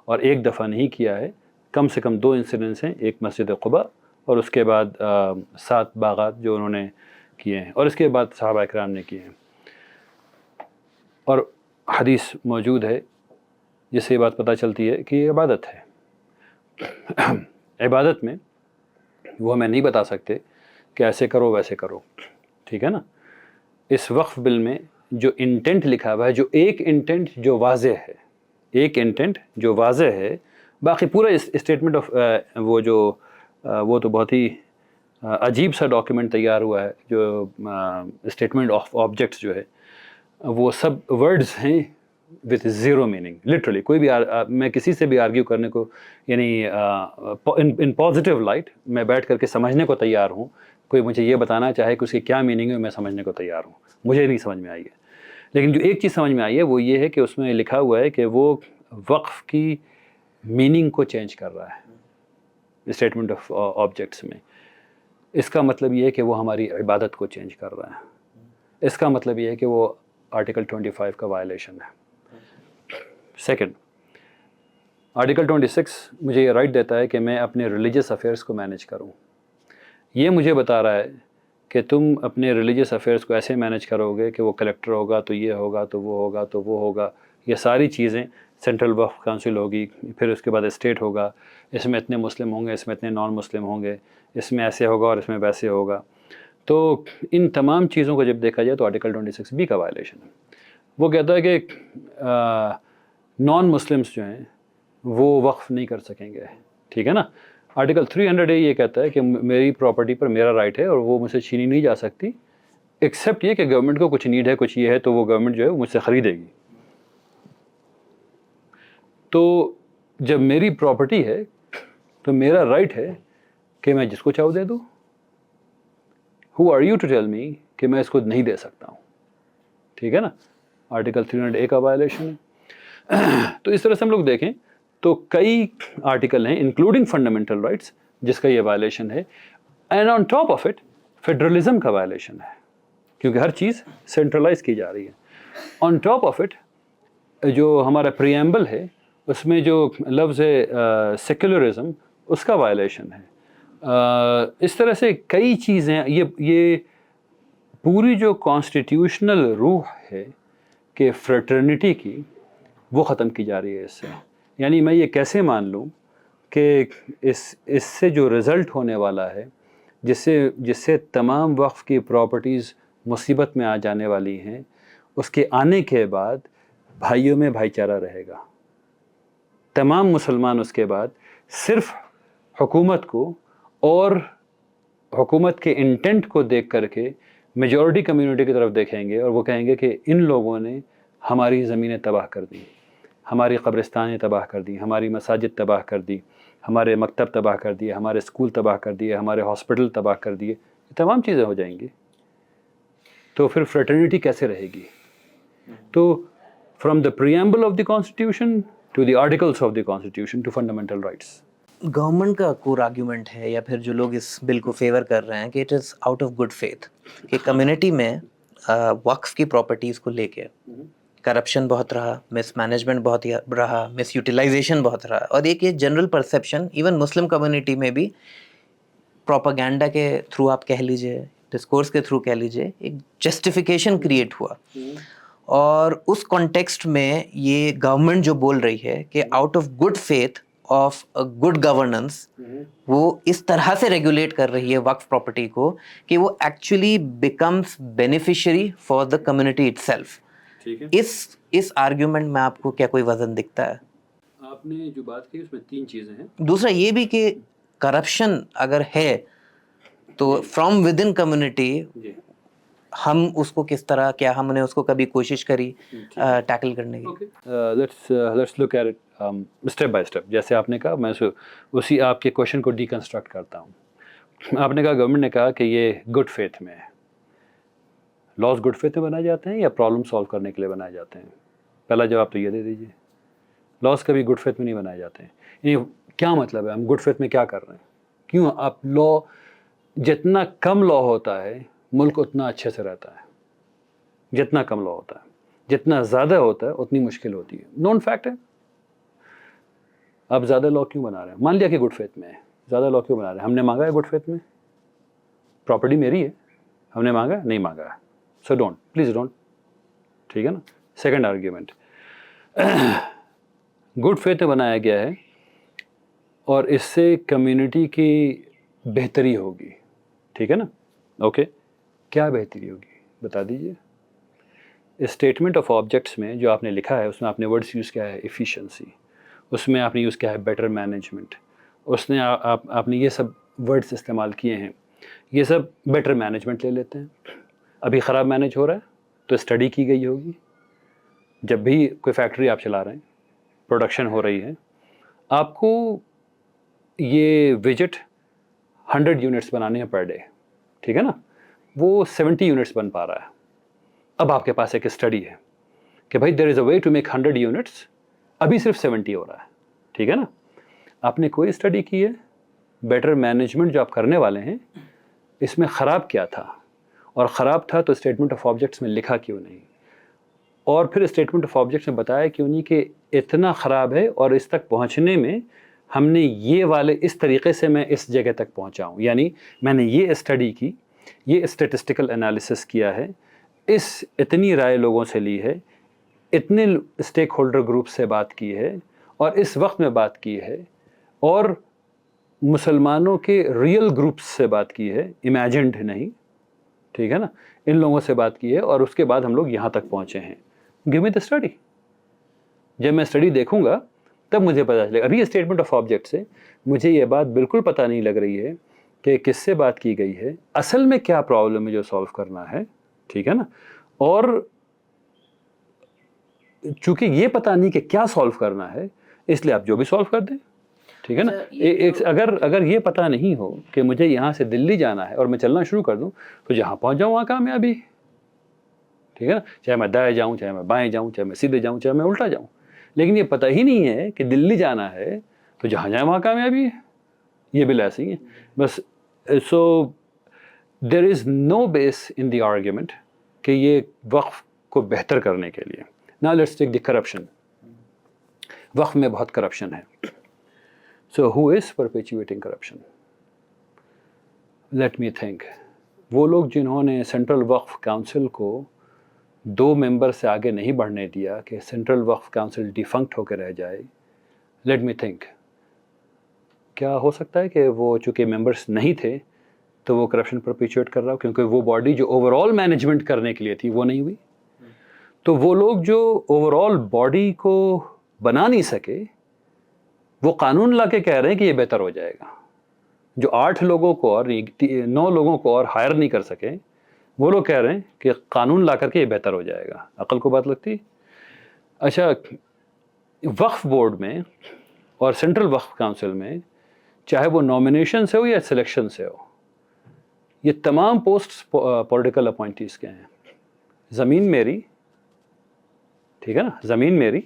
اور ایک دفعہ نہیں کیا ہے, کم سے کم 2 انسیڈنٹس ہیں, ایک مسجد قباء اور اس کے بعد 7 باغات جو انہوں نے کیے ہیں, اور اس کے بعد صحابہ اکرام نے کیے ہیں. اور حدیث موجود ہے جس سے یہ بات پتہ چلتی ہے کہ یہ عبادت ہے. عبادت میں وہ ہمیں نہیں بتا سکتے کہ ایسے کرو ویسے کرو, ٹھیک ہے نا. اس وقف بل میں جو انٹینٹ لکھا ہوا ہے, جو ایک انٹینٹ جو واضح ہے, ایک انٹینٹ جو واضح ہے, باقی پورا اسٹیٹمنٹ آف وہ تو بہت ہی عجیب سا ڈاکیومنٹ تیار ہوا ہے, جو اسٹیٹمنٹ آف آبجیکٹس جو ہے وہ سب ورڈز ہیں وتھ زیرو میننگ. لٹرلی کوئی بھی میں کسی سے بھی آرگیو کرنے کو, یعنی ان پازیٹیو لائٹ میں بیٹھ کر کے سمجھنے کو تیار ہوں. کوئی مجھے یہ بتانا چاہے کہ اس کی کیا میننگ ہے, میں سمجھنے کو تیار ہوں. مجھے نہیں سمجھ میں آئی ہے, لیکن جو ایک چیز سمجھ میں آئی ہے وہ یہ ہے کہ اس میں لکھا ہوا ہے کہ وہ وقف کی میننگ کو چینج کر رہا ہے اسٹیٹمنٹ آف آبجیکٹس میں. اس کا مطلب یہ ہے کہ وہ ہماری عبادت کو چینج کر رہا ہے، اس کا مطلب یہ ہے کہ وہ آرٹیکل 25 کا وائلیشن ہے۔ سیکنڈ، آرٹیکل 26 مجھے یہ رائٹ دیتا ہے کہ میں اپنے ریلیجس افیئرس کو مینیج کروں۔ یہ مجھے بتا رہا ہے کہ تم اپنے ریلیجس افیئرس کو ایسے مینیج کرو گے کہ وہ کلیکٹر ہوگا تو یہ ہوگا تو وہ ہوگا تو وہ ہوگا، یہ ساری چیزیں سینٹرل وقف کونسل ہوگی، پھر اس کے بعد اسٹیٹ ہوگا، اس میں اتنے مسلم ہوں گے، اس میں اتنے نان مسلم ہوں گے، اس میں ایسے ہوگا اور اس میں ویسے ہوگا۔ تو ان تمام چیزوں کو جب دیکھا جائے تو آرٹیکل 26B کا وائلیشن ہے۔ وہ کہتا ہے کہ نان مسلمس جو ہیں وہ وقف نہیں کر سکیں گے، ٹھیک ہے نا۔ آرٹیکل 300A یہ کہتا ہے کہ میری پراپرٹی پر میرا رائٹ ہے اور وہ مجھ سے چھینی نہیں جا سکتی، ایکسیپٹ یہ کہ گورنمنٹ کو کچھ نیڈ ہے، کچھ یہ ہے تو وہ گورنمنٹ جو ہے مجھ سے خریدے گی۔ تو جب میری پراپرٹی ہے تو میرا رائٹ ہے کہ میں جس کو چاہوں دے دوں۔ Who are you to tell me کہ میں اس کو نہیں دے سکتا ہوں، ٹھیک ہے نا۔ آرٹیکل 300A کا وائلیشن ہے۔ تو اس طرح سے ہم لوگ دیکھیں تو کئی آرٹیکل ہیں انکلوڈنگ فنڈامنٹل رائٹس جس کا یہ وائلیشن ہے، and on top of it federalism کا وائلیشن ہے، کیونکہ ہر چیز سینٹرلائز کی جا رہی ہے۔ آن ٹاپ آف اٹ جو ہمارا پریمبل ہے اس میں جو لفظ ہے سیکولرزم، اس کا وائلیشن ہے۔ اس طرح سے کئی چیزیں، یہ پوری جو کانسٹیٹیوشنل روح ہے کہ فریٹرنٹی کی، وہ ختم کی جا رہی ہے اس سے۔ یعنی میں یہ کیسے مان لوں کہ اس سے جو رزلٹ ہونے والا ہے، جس سے تمام وقف کی پراپرٹیز مصیبت میں آ جانے والی ہیں، اس کے آنے کے بعد بھائیوں میں بھائی چارہ رہے گا۔ تمام مسلمان اس کے بعد صرف حکومت کو اور حکومت کے انٹینٹ کو دیکھ کر کے میجورٹی کمیونٹی کی طرف دیکھیں گے اور وہ کہیں گے کہ ان لوگوں نے ہماری زمینیں تباہ کر دیں، ہماری قبرستانیں تباہ کر دیں، ہماری مساجد تباہ کر دی، ہمارے مکتب تباہ کر دیے، ہمارے اسکول تباہ کر دیے، ہمارے ہاسپٹل تباہ کر دیے، یہ تمام چیزیں ہو جائیں گی۔ تو پھر فریٹرنیٹی کیسے رہے گی؟ تو from the preamble of the constitution to the articles of the constitution to fundamental rights. Government کا کور آرگیومنٹ ہے یا پھر جو لوگ اس بل کو فیور کر رہے ہیں کہ it is out of good faith کہ کمیونٹی میں وقف کی پراپرٹیز کو لے کے کرپشن بہت رہا، مس مینجمنٹ بہت رہا، مس یوٹیلائزیشن بہت رہا، اور ایک یہ جنرل پرسیپشن ایون مسلم کمیونٹی میں بھی پروپیگنڈا کے تھرو آپ کہہ لیجئے، ڈسکورس کے تھرو کہہ لیجئے، ایک جسٹیفیکیشن کریٹ ہوا۔ اور اس کانٹیکسٹ میں یہ گورنمنٹ جو بول رہی ہے کہ out of good faith of good governance وہ اس طرح سے ریگولیٹ کر رہی ہے وقف پراپرٹی کو کہ وہ actually becomes beneficiary for the community itself. اس آرگیومنٹ میں آپ کو کیا کوئی وزن دکھتا ہے؟ آپ نے جو بات کی اس میں تین چیزیں ہیں۔ دوسرا یہ بھی کہ کرپشن اگر ہے تو فرام ود ان کمیونٹی ہم اس کو کس طرح، کیا ہم نے اس کو کبھی کوشش کری ٹیکل کرنے کی؟ Let's look at it step by step. جیسے آپ نے کہا، میں اسی آپ کے کوشچن کو ڈیکنسٹرکٹ کرتا ہوں۔ آپ نے کہا گورنمنٹ نے کہا کہ یہ گڈ فیتھ میں ہے۔ لاز گڈ فیتھ میں بنائے جاتے ہیں یا پرابلم سالو کرنے کے لیے بنائے جاتے ہیں؟ پہلا جواب تو یہ دے دیجیے، لاز کبھی گڈ فیتھ میں نہیں بنائے جاتے ہیں۔ یعنی کیا مطلب ہے؟ ہم گڈ فیتھ میں کیا کر رہے ہیں؟ کیوں آپ لا، جتنا کم لا ہوتا ہے ملک اتنا اچھے سے رہتا ہے۔ جتنا کم لا ہوتا ہے، جتنا زیادہ ہوتا ہے اتنی مشکل ہوتی ہے۔ نون فیکٹ ہے۔ آپ زیادہ لا کیوں بنا رہے ہیں؟ مان لیا کہ گڈ فیتھ میں ہے، زیادہ لا کیوں بنا رہے ہیں؟ ہم نے مانگا ہے گڈ فیتھ میں؟ پراپرٹی میری ہے، ہم نے مانگا؟ نہیں مانگا ہے۔ سو ڈونٹ، پلیز ڈونٹ، ٹھیک ہے نا۔ سیکنڈ آرگیومنٹ، گڈ فیتھ میں بنایا گیا ہے اور اس سے کمیونٹی کی بہتری ہوگی، ٹھیک ہے نا۔ اوکے، کیا بہتری ہوگی بتا دیجیے۔ اسٹیٹمنٹ آف آبجیکٹس میں جو آپ نے لکھا ہے اس میں آپ نے ورڈس یوز کیا ہے ایفیشنسی، اس میں آپ نے یوز کیا ہے بیٹر مینجمنٹ، اس نے آپ نے یہ سب ورڈس استعمال کیے ہیں۔ یہ سب بیٹر مینجمنٹ لے لیتے ہیں۔ ابھی خراب مینج ہو رہا ہے تو اسٹڈی کی گئی ہوگی۔ جب بھی کوئی فیکٹری آپ چلا رہے ہیں، پروڈکشن ہو رہی ہے، آپ کو یہ ویجٹ 100 یونٹس بنانے ہیں پر ڈے، ٹھیک ہے نا، وہ 70 یونٹس بن پا رہا ہے۔ اب آپ کے پاس ایک اسٹڈی ہے کہ بھائی دیر از اے وے ٹو میک 100 یونٹس، ابھی صرف 70 ہو رہا ہے، ٹھیک ہے نا۔ آپ نے کوئی اسٹڈی کی ہے؟ بیٹر مینجمنٹ جو آپ کرنے والے ہیں اس میں خراب کیا تھا، اور خراب تھا تو اسٹیٹمنٹ آف آبجیکٹس میں لکھا کیوں نہیں، اور پھر اسٹیٹمنٹ آف آبجیکٹس میں بتایا کیوں نہیں کہ اتنا خراب ہے اور اس تک پہنچنے میں ہم نے یہ والے اس طریقے سے میں اس جگہ تک پہنچا ہوں، یعنی میں نے یہ اسٹڈی کی، یہ اسٹیٹسٹیکل انالیسس کیا ہے، اس اتنی رائے لوگوں سے لی ہے، اتنے اسٹیک ہولڈر گروپ سے بات کی ہے، اور اس وقت میں بات کی ہے، اور مسلمانوں کے ریئل گروپس سے بات کی ہے، امیجنڈ نہیں، ٹھیک ہے نا، ان لوگوں سے بات کی ہے، اور اس کے بعد ہم لوگ یہاں تک پہنچے ہیں. Give me the study. جب میں اسٹڈی دیکھوں گا تب مجھے پتہ چلے گا. ابھی اسٹیٹمنٹ آف آبجیکٹ سے مجھے یہ بات بالکل پتہ نہیں لگ رہی ہے کہ کس سے بات کی گئی ہے، اصل میں کیا پرابلم ہے جو سالو کرنا ہے، ٹھیک ہے نا. اور چونکہ یہ پتہ نہیں کہ کیا سالو کرنا ہے، اس لیے آپ جو بھی سالو کر دیں، ٹھیک ہے نا. اگر یہ پتہ نہیں ہو کہ مجھے یہاں سے دلی جانا ہے اور میں چلنا شروع کر دوں تو جہاں پہنچ جاؤں وہاں کامیابی، ٹھیک ہے نا. چاہے میں دائیں جاؤں، چاہے میں بائیں جاؤں، چاہے میں سیدھے جاؤں، چاہے میں الٹا جاؤں، لیکن یہ پتہ ہی نہیں ہے کہ دلی جانا ہے تو جہاں جائیں وہاں کامیابی ہے. یہ بل ایسے ہی ہے بس. سو دیر is know base in the argument کہ یہ وقف کو بہتر کرنے کے لیے. Now let's take the corruption. وقف میں بہت کرپشن ہے. So who is perpetuating corruption? Let me think. وہ لوگ جنہوں نے سینٹرل وقف کاؤنسل کو 2 ممبر سے آگے نہیں بڑھنے دیا کہ سینٹرل وقف کاؤنسل ڈیفنکٹ ہو کے رہ جائے. Let me think. کیا ہو سکتا ہے کہ وہ چونکہ ممبرس نہیں تھے تو وہ کرپشن پرپیچویٹ کر رہا ہو، کیونکہ وہ باڈی جو اوور آل مینجمنٹ کرنے کے لیے تھی وہ نہیں ہوئی. تو وہ لوگ جو اوور آل باڈی کو بنا نہیں سکے وہ قانون لا کے کہہ رہے ہیں کہ یہ بہتر ہو جائے گا. جو 8 لوگوں کو اور 9 لوگوں کو اور ہائر نہیں کر سکے وہ لوگ کہہ رہے ہیں کہ قانون لا کر کے یہ بہتر ہو جائے گا. عقل کو بات لگتی؟ اچھا، وقف بورڈ میں اور سینٹرل وقف کاؤنسل میں چاہے وہ نامینیشن سے ہو یا سلیکشن سے ہو، یہ تمام پوسٹس پولیٹیکل اپوائنٹیز کے ہیں. زمین میری، ٹھیک ہے نا، زمین میری،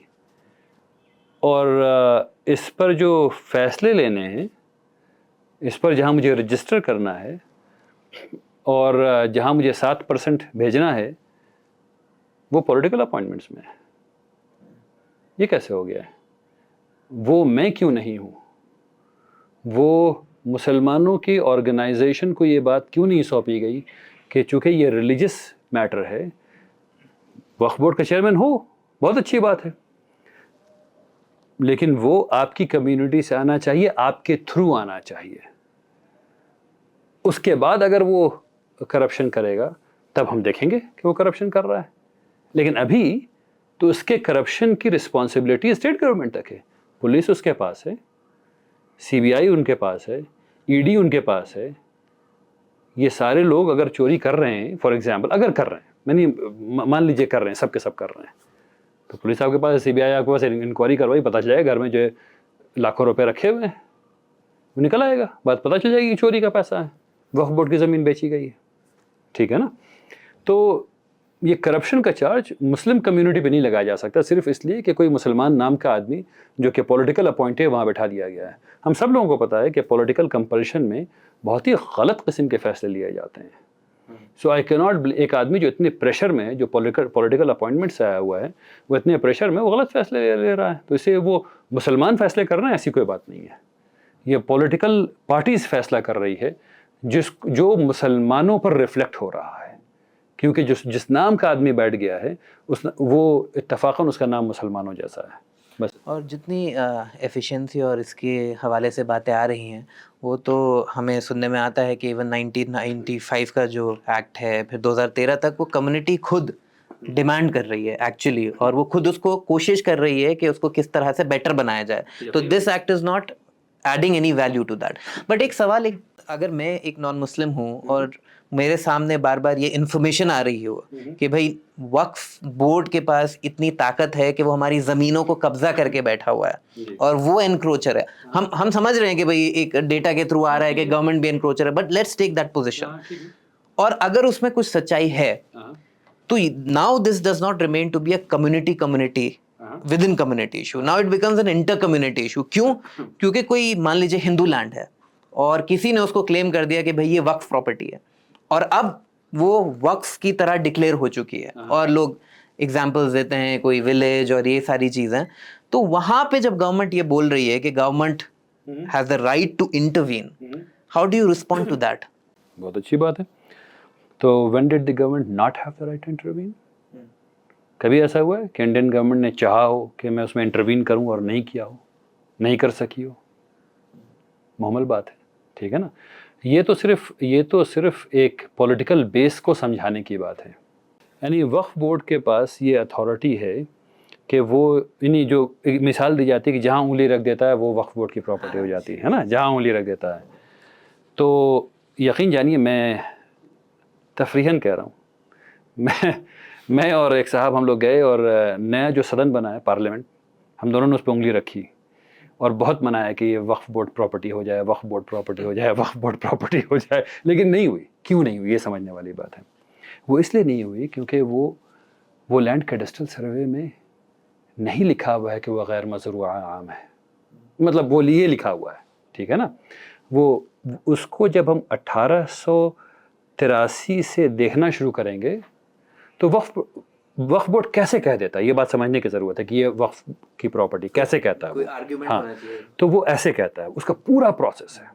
اور اس پر جو فیصلے لینے ہیں، اس پر جہاں مجھے رجسٹر کرنا ہے اور جہاں مجھے 7% بھیجنا ہے وہ پولیٹیکل اپوائنٹمنٹس میں ہے. یہ کیسے ہو گیا ہے؟ وہ میں کیوں نہیں ہوں؟ وہ مسلمانوں کی آرگنائزیشن کو یہ بات کیوں نہیں سونپی گئی کہ چونکہ یہ ریلیجس میٹر ہے، وقف بورڈ کا چیئرمین ہو، بہت اچھی بات ہے، لیکن وہ آپ کی کمیونٹی سے آنا چاہیے، آپ کے تھرو آنا چاہیے. اس کے بعد اگر وہ کرپشن کرے گا تب ہم دیکھیں گے کہ وہ کرپشن کر رہا ہے. لیکن ابھی تو اس کے کرپشن کی رسپانسبلٹی اسٹیٹ گورنمنٹ تک ہے. پولیس اس کے پاس ہے، سی بی آئی ان کے پاس ہے، ای ڈی ان کے پاس ہے. یہ سارے لوگ اگر چوری کر رہے ہیں، فار ایگزامپل اگر کر رہے ہیں، میں نہیں، مان لیجیے کر رہے ہیں، سب کے سب کر رہے ہیں، تو پولیس آپ کے پاس، سی بی آئی آپ کے پاس انکوائری کروائی، پتہ چل جائے گا گھر میں جو ہے لاکھوں روپے رکھے ہوئے ہیں، وہ نکل آئے گا، بات پتہ چل جائے گی کہ چوری کا پیسہ ہے، وقف بورڈ کی زمین بیچی گئی ہے، ٹھیک ہے نا. تو یہ کرپشن کا چارج مسلم کمیونٹی پہ نہیں لگایا جا سکتا صرف اس لیے کہ کوئی مسلمان نام کا آدمی جو کہ پولیٹیکل اپوائنٹ ہے وہاں بٹھا دیا گیا ہے. ہم سب لوگوں کو پتہ ہے کہ پولیٹیکل کمپلشن میں بہت ہی غلط قسم کے فیصلے لیے جاتے ہیں. سو آئی کی ناٹ، ایک آدمی جو اتنے پریشر میں ہے، جو پولیٹیکل اپوائنٹمنٹ سے آیا ہوا ہے، وہ اتنے پریشر میں وہ غلط فیصلے لے رہا ہے، تو اسے وہ مسلمان فیصلے کر رہے ہیں ایسی کوئی بات نہیں ہے. یہ پولیٹیکل پارٹیز فیصلہ کر رہی ہے جو مسلمانوں پر ریفلیکٹ ہو رہا ہے، کیونکہ جس نام کا آدمی بیٹھ گیا ہے وہ اتفاقاً اس کا نام مسلمانوں جیسا ہے بس. اور جتنی ایفیشنسی اور اس کے حوالے سے باتیں آ رہی ہیں وہ تو ہمیں سننے میں آتا ہے کہ ایون 1995 کا جو ایکٹ ہے، پھر 2013 تک وہ کمیونٹی خود ڈیمانڈ کر رہی ہے ایکچولی، اور وہ خود اس کو کوشش کر رہی ہے کہ اس کو کس طرح سے بیٹر بنایا جائے. تو this act is not adding any value to that. But ایک سوال، اگر میں ایک نان مسلم ہوں اور میرے سامنے بار بار یہ انفارمیشن آ رہی ہو کہ بھائی وقف بورڈ کے پاس اتنی طاقت ہے کہ وہ ہماری زمینوں کو قبضہ کر کے بیٹھا ہوا ہے اور وہ انکروچر ہے، ہم سمجھ رہے ہیں کہ بھائی ایک ڈیٹا کے تھرو آ رہا ہے کہ گورنمنٹ بھی انکروچر ہے، but let's take that position, اور اگر اس میں کچھ سچائی ہے تو now this does not remain to be a community within community issue, now it becomes an inter community issue. کیوں؟ کیونکہ کوئی مان لیجیے ہندو لینڈ ہے اور کسی نے اس کو کلیم کر دیا کہ بھئی یہ وقف پراپرٹی ہے, اور اب وہ وقف کی طرح ڈکلیئر ہو چکی ہے, اور لوگ ایگزامپلز دیتے ہیں کوئی ولیج اور یہ ساری چیزیں, تو وہاں پہ جب گورنمنٹ یہ بول رہی ہے کہ government has the right to intervene, how do you respond to that? بہت اچھی بات ہے. تو when did the government not have the right to intervene? کبھی ایسا ہوا ہے کہ انڈین گورنمنٹ نے چاہا ہو کہ میں اس میں انٹروین کروں اور نہیں کیا ہو, نہیں کر سکی ہو؟ محمل بات ہے, ٹھیک ہے نا. یہ تو صرف ایک پولیٹیکل بیس کو سمجھانے کی بات ہے. یعنی وقف بورڈ کے پاس یہ اتھارٹی ہے کہ وہ جو مثال دی جاتی ہے کہ جہاں انگلی رکھ دیتا ہے وہ وقف بورڈ کی پراپرٹی ہو جاتی ہے نا, جہاں انگلی رکھ دیتا ہے. تو یقین جانیے میں تفریحاً کہہ رہا ہوں, میں اور ایک صاحب ہم لوگ گئے اور نیا جو صدن بنا ہے پارلیمنٹ, ہم دونوں نے اس پہ انگلی رکھی اور بہت منایا کہ یہ وقف بورڈ پراپرٹی ہو جائے, وقف بورڈ پراپرٹی ہو جائے, وقف بورڈ پراپرٹی ہو جائے, لیکن نہیں ہوئی. کیوں نہیں ہوئی یہ سمجھنے والی بات ہے. وہ اس لیے نہیں ہوئی کیونکہ وہ لینڈ کیڈسٹرل سروے میں نہیں لکھا ہوا ہے کہ وہ غیر مزروعہ عام ہے. مطلب وہ یہ لکھا ہوا ہے, ٹھیک ہے نا. وہ اس کو جب ہم 1883 سے دیکھنا شروع کریں گے تو وقف بورڈ کیسے کہہ دیتا ہے, یہ بات سمجھنے کی ضرورت ہے کہ یہ وقف کی پراپرٹی کیسے کہتا ہے. ہاں, تو وہ ایسے کہتا ہے, اس کا پورا پروسیس ہے.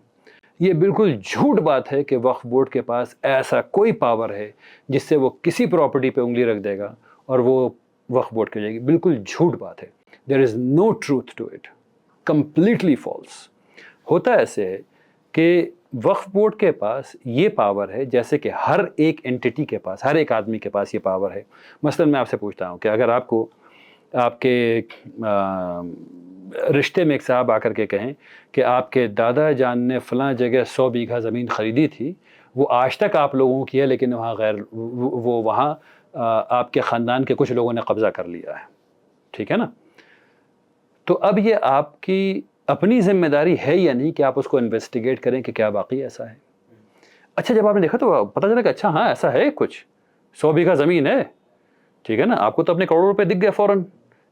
یہ بالکل جھوٹ بات ہے کہ وقف بورڈ کے پاس ایسا کوئی پاور ہے جس سے وہ کسی پراپرٹی پہ انگلی رکھ دے گا اور وہ وقف بورڈ کی ہو جائے گی. بالکل جھوٹ بات ہے. There is no truth to it, completely false. ہوتا ایسے ہے کہ وقف بورڈ کے پاس یہ پاور ہے جیسے کہ ہر ایک انٹیٹی کے پاس, ہر ایک آدمی کے پاس یہ پاور ہے. مثلا میں آپ سے پوچھتا ہوں کہ اگر آپ کو آپ کے رشتے میں ایک صاحب آ کر کے کہیں کہ آپ کے دادا جان نے فلاں جگہ 100 بیگھہ زمین خریدی تھی, وہ آج تک آپ لوگوں کی ہے لیکن وہاں وہاں آپ کے خاندان کے کچھ لوگوں نے قبضہ کر لیا ہے, ٹھیک ہے نا. تو اب یہ آپ کی اپنی ذمہ داری ہے یا نہیں کہ آپ اس کو انویسٹیگیٹ کریں کہ کیا واقعی ایسا ہے. اچھا جب آپ نے دیکھا تو پتہ چلا کہ اچھا ہاں ایسا ہے, کچھ 100 بیگھہ زمین ہے, ٹھیک ہے نا. آپ کو تو اپنے کروڑوں روپے دکھ گئے فوراً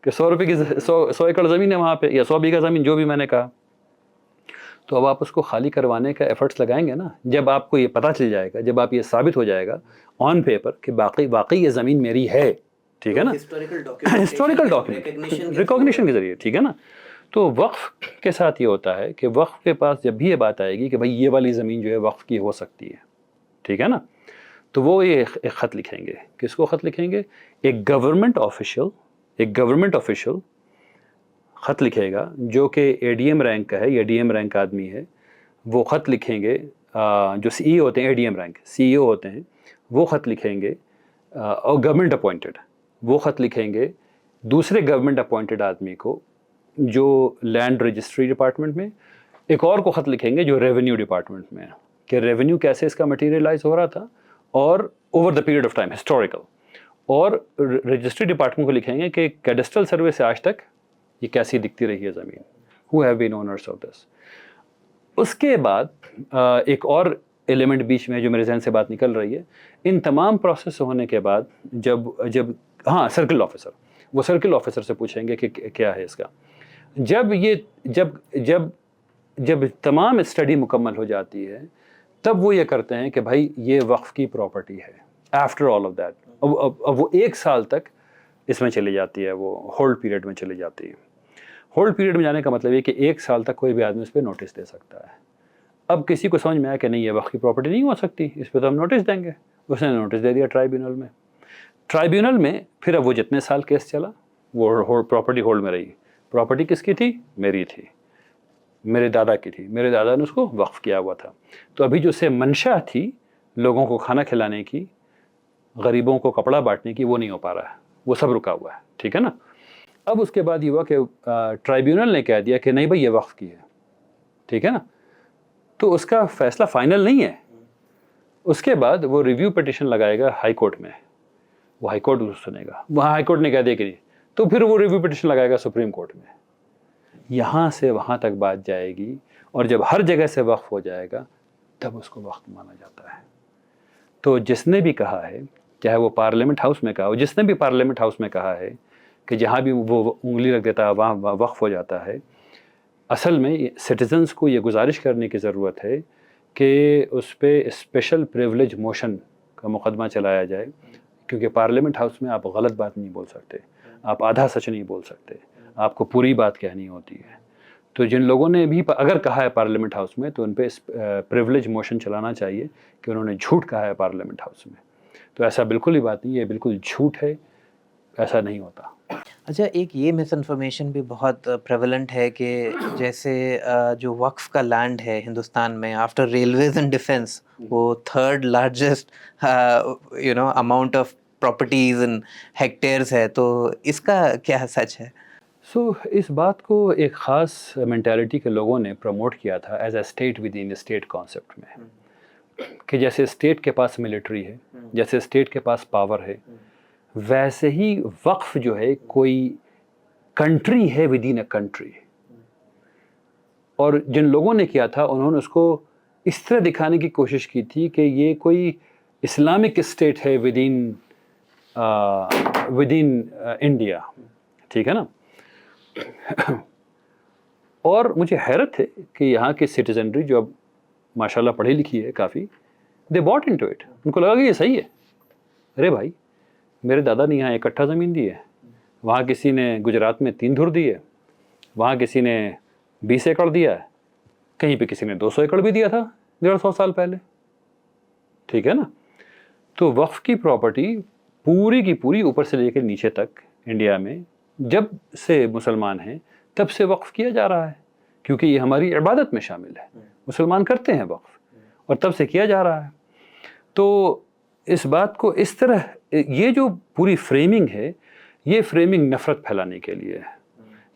کہ 100 روپے کی 100 ایکڑ زمین ہے وہاں پہ, یا 100 بیگھہ زمین, جو بھی میں نے کہا. تو اب آپ اس کو خالی کروانے کا ایفرٹس لگائیں گے نا. جب آپ کو یہ پتہ چل جائے گا, جب آپ یہ ثابت ہو جائے گا آن پیپر کہ واقعی یہ زمین میری ہے, ٹھیک ہے نا, ہسٹوریکل ڈاکیومنٹ ریکگنیشن کے ذریعے, ٹھیک ہے نا. تو وقف کے ساتھ یہ ہوتا ہے کہ وقف کے پاس جب بھی یہ بات آئے گی کہ بھائی یہ والی زمین جو ہے وقف کی ہو سکتی ہے, ٹھیک ہے نا, تو وہ یہ ایک خط لکھیں گے. کس کو خط لکھیں گے؟ ایک گورنمنٹ آفیشل خط لکھے گا جو کہ اے ڈی ایم رینک کا ہے یا ڈی ایم رینک کا آدمی ہے. وہ خط لکھیں گے, جو سی ای او ہوتے ہیں, اے ڈی ایم رینک سی ای او ہوتے ہیں, وہ خط لکھیں گے, اور گورنمنٹ اپوائنٹڈ وہ خط لکھیں گے دوسرے گورنمنٹ اپوائنٹڈ آدمی کو جو لینڈ رجسٹری ڈپارٹمنٹ میں. ایک اور کو خط لکھیں گے جو ریونیو ڈپارٹمنٹ میں ہے کہ ریونیو کیسے اس کا مٹیریلائز ہو رہا تھا اور over the period of time historical. اور رجسٹری ڈپارٹمنٹ کو لکھیں گے کہ کیڈسٹرل سروے سے آج تک یہ کیسی دکھتی رہی ہے زمین, who have been owners of this. اس کے بعد ایک اور ایلیمنٹ بیچ میں جو میرے ذہن سے بات نکل رہی ہے, ان تمام پروسیس ہونے کے بعد جب ہاں سرکل آفیسر, وہ سرکل آفیسر سے پوچھیں گے کہ کیا ہے اس کا. جب تمام اسٹڈی مکمل ہو جاتی ہے تب وہ یہ کرتے ہیں کہ بھائی یہ وقف کی پراپرٹی ہے. آفٹر آل آف دیٹ اب وہ 1 سال تک اس میں چلی جاتی ہے, وہ ہولڈ پیریڈ میں چلی جاتی ہے. ہولڈ پیریڈ میں جانے کا مطلب یہ کہ 1 سال تک کوئی بھی آدمی اس پہ نوٹس دے سکتا ہے. اب کسی کو سمجھ میں آیا کہ نہیں یہ وقف کی پراپرٹی نہیں ہو سکتی, اس پہ تو ہم نوٹس دیں گے. اس نے نوٹس دے دیا ٹرائیبیونل میں. پھر اب وہ جتنے سال کیس چلا وہ پراپرٹی ہولڈ میں رہی. پراپرٹی کس کی تھی؟ میری تھی, میرے دادا کی تھی, میرے دادا نے اس کو وقف کیا ہوا تھا. تو ابھی جو سے منشا تھی لوگوں کو کھانا کھلانے کی, غریبوں کو کپڑا بانٹنے کی, وہ نہیں ہو پا رہا ہے, وہ سب رکا ہوا ہے, ٹھیک ہے نا. اب اس کے بعد یہ ہوا کہ ٹرائیبیونل نے کہہ دیا کہ نہیں بھائی یہ وقف کی ہے, ٹھیک ہے نا. تو اس کا فیصلہ فائنل نہیں ہے. اس کے بعد وہ ریویو پٹیشن لگائے گا ہائی کورٹ میں, وہ ہائی کورٹ سنے گا, وہاں ہائی کورٹ نے کہہ دیا کہ نہیں, تو پھر وہ ریویو پٹیشن لگائے گا سپریم کورٹ میں. یہاں سے وہاں تک بات جائے گی, اور جب ہر جگہ سے وقف ہو جائے گا تب اس کو وقف مانا جاتا ہے. تو جس نے بھی کہا ہے, چاہے وہ پارلیمنٹ ہاؤس میں کہا ہو, جس نے بھی پارلیمنٹ ہاؤس میں کہا ہے کہ جہاں بھی وہ انگلی رکھ دیتا ہے وہاں وقف ہو جاتا ہے, اصل میں سٹیزنز کو یہ گزارش کرنے کی ضرورت ہے کہ اس پہ اسپیشل پریولیج موشن کا مقدمہ چلایا جائے، کیونکہ پارلیمنٹ ہاؤس میں آپ غلط بات نہیں بول سکتے، آپ آدھا سچ نہیں بول سکتے، آپ کو پوری بات کہنی ہوتی ہے۔ تو جن لوگوں نے بھی اگر کہا ہے پارلیمنٹ ہاؤس میں تو ان پہ پریولیج موشن چلانا چاہیے کہ انہوں نے جھوٹ کہا ہے پارلیمنٹ ہاؤس میں۔ تو ایسا بالکل ہی بات نہیں ہے، یہ بالکل جھوٹ ہے، ایسا نہیں ہوتا۔ اچھا، ایک یہ مس انفارمیشن بھی بہت پریولنٹ ہے کہ جیسے جو وقف کا لینڈ ہے ہندوستان میں آفٹر ریلویز اینڈ ڈیفینس، وہ third largest amount of properties in hectares ہے، تو اس کا کیا سچ ہے؟ اس بات کو ایک خاص مینٹیلٹی کے لوگوں نے پروموٹ کیا تھا as a state with in state concept میں، کہ جیسے اسٹیٹ کے پاس ملٹری ہے، جیسے اسٹیٹ کے پاس پاور ہے، ویسے ہی وقف جو ہے کوئی کنٹری ہے ود ان اے کنٹری۔ اور جن لوگوں نے کیا تھا انہوں نے اس کو اس طرح دکھانے کی کوشش کی تھی کہ یہ کوئی اسلامک اسٹیٹ ہے ود ان انڈیا، ٹھیک ہے نا۔ اور مجھے حیرت ہے کہ یہاں کے سٹیزنری جو اب ماشاءاللہ پڑھی لکھی ہے کافی، دے باٹ انٹو اٹ، ان کو لگا کہ یہ صحیح ہے۔ ارے بھائی، میرے دادا نے یہاں 1 کٹھا زمین دی ہے، وہاں کسی نے گجرات میں 3 دھر دی ہے، وہاں کسی نے 20 ایکڑ دیا ہے، کہیں پہ کسی نے 200 ایکڑ بھی دیا تھا 150 سال پہلے، ٹھیک ہے نا۔ تو وقف کی پراپرٹی پوری کی پوری اوپر سے لے کے نیچے تک انڈیا میں جب سے مسلمان ہیں تب سے وقف کیا جا رہا ہے، کیونکہ یہ ہماری عبادت میں شامل ہے، مسلمان کرتے ہیں وقف، اور تب سے کیا جا رہا ہے۔ تو اس بات کو اس طرح، یہ جو پوری فریمنگ ہے، یہ فریمنگ نفرت پھیلانے کے لیے ہے،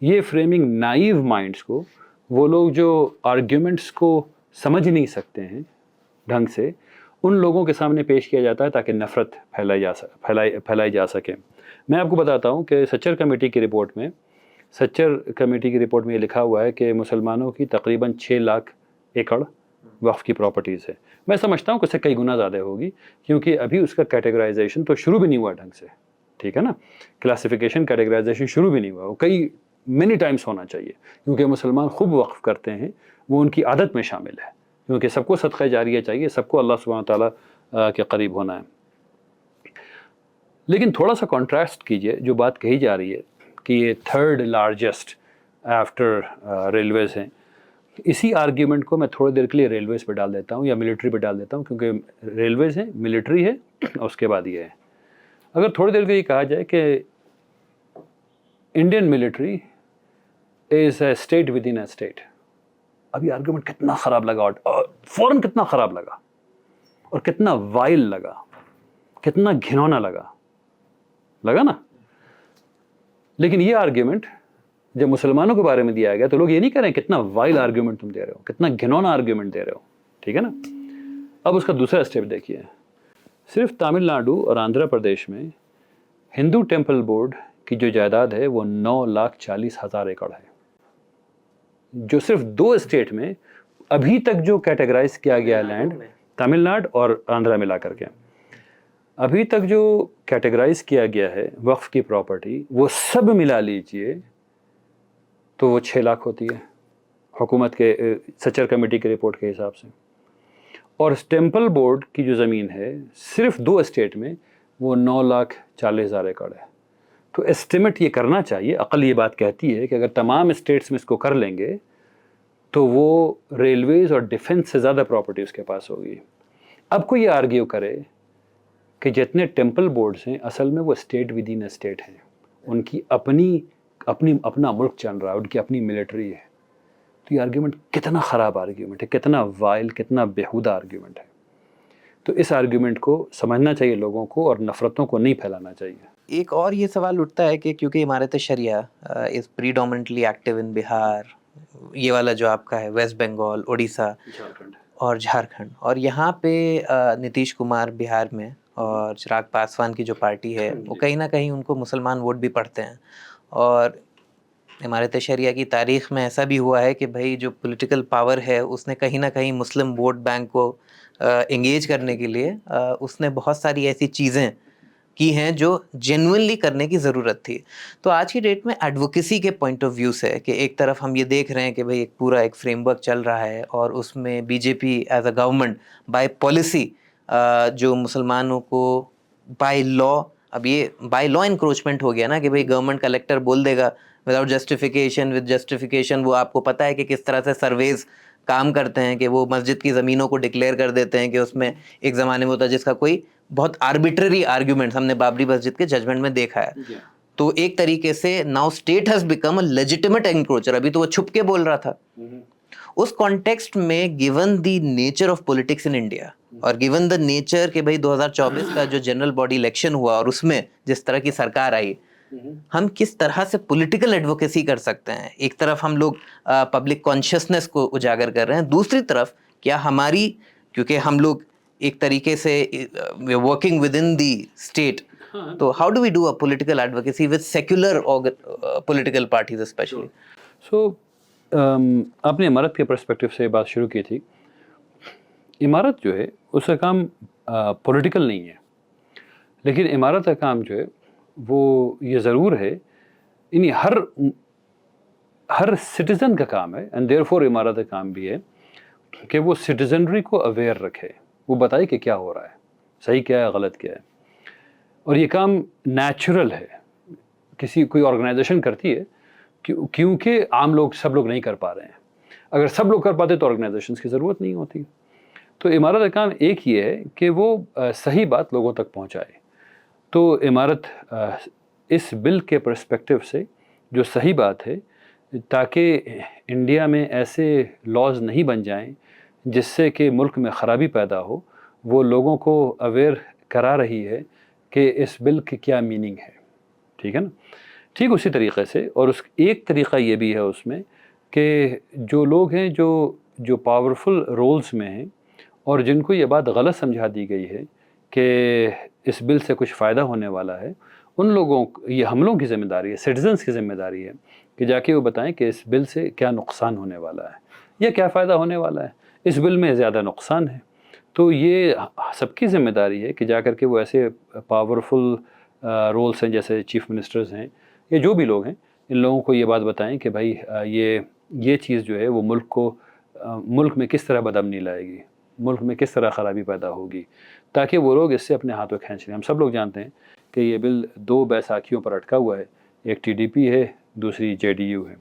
یہ فریمنگ نائیو مائنڈز کو، وہ لوگ جو آرگیومنٹس کو سمجھ نہیں سکتے ہیں ڈھنگ سے، ان لوگوں کے سامنے پیش کیا جاتا ہے تاکہ نفرت پھیلائی جا سکے۔ میں آپ کو بتاتا ہوں کہ سچر کمیٹی کی رپورٹ میں یہ لکھا ہوا ہے کہ مسلمانوں کی تقریباً 6 لاکھ ایکڑ وقف کی پراپرٹیز ہے۔ میں سمجھتا ہوں کہ اس سے کئی گنا زیادہ ہوگی، کیونکہ ابھی اس کا کیٹیگرائزیشن تو شروع بھی نہیں ہوا ڈھنگ سے، ٹھیک ہے نا۔ کلاسیفیکیشن کیٹیگرائزیشن شروع بھی نہیں ہوا، وہ کئی مینی ٹائمز ہونا چاہیے، کیونکہ مسلمان خوب وقف کرتے ہیں، وہ ان کی عادت میں شامل ہے، کیونکہ سب کو صدقہ جاریہ چاہیے، سب کو اللہ سبحانہ تعالیٰ کے قریب ہونا ہے۔ لیکن تھوڑا سا کانٹراسٹ کیجئے، جو بات کہی جا رہی ہے کہ یہ 3rd لارجسٹ آفٹر ریلویز ہیں، اسی آرگیومنٹ کو میں تھوڑی دیر کے لیے ریلویز پہ ڈال دیتا ہوں یا ملٹری پہ ڈال دیتا ہوں، کیونکہ ریلویز ہیں، ملٹری ہے، اور اس کے بعد یہ ہے۔ اگر تھوڑی دیر کے لیے کہا جائے کہ Indian military is a state with in a state, اب یہ آرگیومنٹ کتنا خراب لگا، اور فوراً کتنا خراب لگا، اور کتنا وائل لگا، کتنا گھنونا لگا نا۔ لیکن یہ آرگیومنٹ جب مسلمانوں کے بارے میں دیا گیا تو لوگ یہ نہیں کہہ رہے ہیں کتنا وائل آرگیومنٹ تم دے رہے ہو، کتنا گھنونا آرگیومنٹ دے رہے ہو، ٹھیک ہے نا۔ اب اس کا دوسرا اسٹیپ دیکھیے، صرف تامل ناڈو اور آندھرا پردیش میں ہندو ٹیمپل بورڈ کی جو جائیداد ہے وہ 9,40,000 ایکڑ ہے، جو صرف 2 اسٹیٹ میں ابھی تک جو کیٹیگرائز کیا گیا لینڈ، تامل ناڈو اور آندھرا ملا کر کے ابھی تک جو کیٹیگرائز کیا گیا ہے وقف کی پراپرٹی، وہ سب ملا لیجئے تو وہ 6 لاکھ ہوتی ہے حکومت کے سچر کمیٹی کے رپورٹ کے حساب سے۔ اور ٹیمپل بورڈ کی جو زمین ہے صرف 2 اسٹیٹ میں وہ 9,40,000 ایکڑ ہے۔ تو اسٹیمیٹ یہ کرنا چاہیے، عقل یہ بات کہتی ہے کہ اگر تمام اسٹیٹس میں اس کو کر لیں گے تو وہ ریلویز اور ڈیفنس سے زیادہ پراپرٹی اس کے پاس ہوگی۔ اب کوئی یہ آرگیو کرے کہ جتنے ٹیمپل بورڈز ہیں اصل میں وہ اسٹیٹ ود ان اسٹیٹ ہیں، ان کی اپنا ملک چل رہا ہے، ان کی اپنی ملٹری ہے، تو یہ آرگیومنٹ کتنا خراب آرگیومنٹ ہے، کتنا وائل، کتنا بیہودہ آرگیومنٹ ہے۔ تو اس آرگیومنٹ کو سمجھنا چاہیے لوگوں کو، اور نفرتوں کو نہیں پھیلانا چاہیے۔ ایک اور یہ سوال اٹھتا ہے کہ کیونکہ امارت شریعہ از پریڈومنٹلی ایکٹیو ان بہار، یہ والا جو آپ کا ہے ویسٹ بنگال، اڑیسہ اور جھارکھنڈ، اور یہاں پہ نتیش کمار بہار میں اور چراغ پاسوان کی جو پارٹی ہے وہ کہیں نہ کہیں ان کو مسلمان ووٹ بھی پڑتے ہیں، اور امارت شریعہ کی تاریخ میں ایسا بھی ہوا ہے کہ بھائی جو پولیٹیکل پاور ہے اس نے کہیں نہ کہیں مسلم ووٹ بینک کو انگیج کرنے کے لیے اس نے بہت ساری ایسی چیزیں کی ہیں جو جینوئنلی کرنے کی ضرورت تھی. تو آج کی ڈیٹ میں ایڈوکیسی کے پوائنٹ آف ویو سے کہ ایک طرف ہم یہ دیکھ رہے ہیں کہ بھئی ایک پورا ایک فریم ورک چل رہا ہے اور اس میں B J P as a government by policy جو مسلمانوں کو بائی لا، اب یہ بائی لا انکروچمنٹ ہو گیا نا کہ بھئی گورنمنٹ کلیکٹر بول دے گا وداؤٹ جسٹیفیکیشن، ود جسٹیفیکیشن، وہ آپ کو پتہ ہے کہ کس طرح سے سرویز کام کرتے ہیں کہ وہ مسجد کی زمینوں کو ڈکلیئر کر دیتے ہیں کہ اس میں ایک زمانے میں ہوتا ہے جس کا کوئی بہت آربیٹری آرگیومنٹس ہم نے بابری مسجد کے ججمنٹ میں دیکھا ہے. تو ایک طریقے سے now state has become a legitimate encroacher. ابھی تو وہ چھپ کے بول رہا تھا. اس کانٹیکسٹ میں given the nature of politics in India اور گیون دا نیچر کہ بھائی 2024 کا جو جنرل باڈی الیکشن ہوا اور اس میں جس طرح کی سرکار آئی، ہم کس طرح سے پولیٹیکل ایڈوکیسی کر سکتے ہیں؟ ایک طرف ہم لوگ پبلک کانشیسنس کو اجاگر کر رہے ہیں، دوسری طرف کیا ہماری، کیونکہ ہم لوگ ایک طریقے سے working with in the state, تو how do we do a political advocacy with secular political parties specially? So آپ نے امارت کے پرسپیکٹو سے بات شروع کی تھی. امارت جو ہے اس کا کام پولیٹیکل نہیں ہے، لیکن امارت کا کام جو ہے وہ یہ ضرور ہے، یعنی ہر سٹیزن کا کام ہے، اینڈ دیئر فور امارت کا کام بھی ہے کہ وہ سٹیزنری کو اویئر رکھے، وہ بتائے کہ کیا ہو رہا ہے، صحیح کیا ہے، غلط کیا ہے. اور یہ کام نیچرل ہے، کوئی آرگنائزیشن کرتی ہے کیونکہ عام لوگ، سب لوگ نہیں کر پا رہے ہیں. اگر سب لوگ کر پاتے تو آرگنائزیشنس کی ضرورت نہیں ہوتی. تو امارت کا کام ایک یہ ہے کہ وہ صحیح بات لوگوں تک پہنچائے. تو امارت اس بل کے پرسپیکٹو سے جو صحیح بات ہے، تاکہ انڈیا میں ایسے لاز نہیں بن جائیں جس سے کہ ملک میں خرابی پیدا ہو، وہ لوگوں کو اویئر کرا رہی ہے کہ اس بل کی کیا میننگ ہے. ٹھیک ہے نا؟ ٹھیک اسی طریقے سے، اور ایک طریقہ یہ بھی ہے اس میں کہ جو لوگ ہیں جو پاورفل رولز میں ہیں اور جن کو یہ بات غلط سمجھا دی گئی ہے کہ اس بل سے کچھ فائدہ ہونے والا ہے، ان لوگوں، یہ ہم لوگوں کی ذمہ داری ہے، سٹیزنس کی ذمہ داری ہے کہ جا کے وہ بتائیں کہ اس بل سے کیا نقصان ہونے والا ہے یا کیا فائدہ ہونے والا ہے. اس بل میں زیادہ نقصان ہے، تو یہ سب کی ذمہ داری ہے کہ جا کر کے وہ ایسے پاورفل رولس ہیں جیسے چیف منسٹرز ہیں یا جو بھی لوگ ہیں، ان لوگوں کو یہ بات بتائیں کہ بھائی یہ چیز جو ہے وہ ملک میں کس طرح بدامنی لائے گی، ملک میں کس طرح خرابی پیدا ہوگی، تاکہ وہ لوگ اس سے اپنے ہاتھوں کھینچ لیں. ہم سب لوگ جانتے ہیں کہ یہ بل 2 بیساکھیوں پر اٹکا ہوا ہے، ایک ٹی ڈی پی ہے، دوسری جے ڈی یو ہے.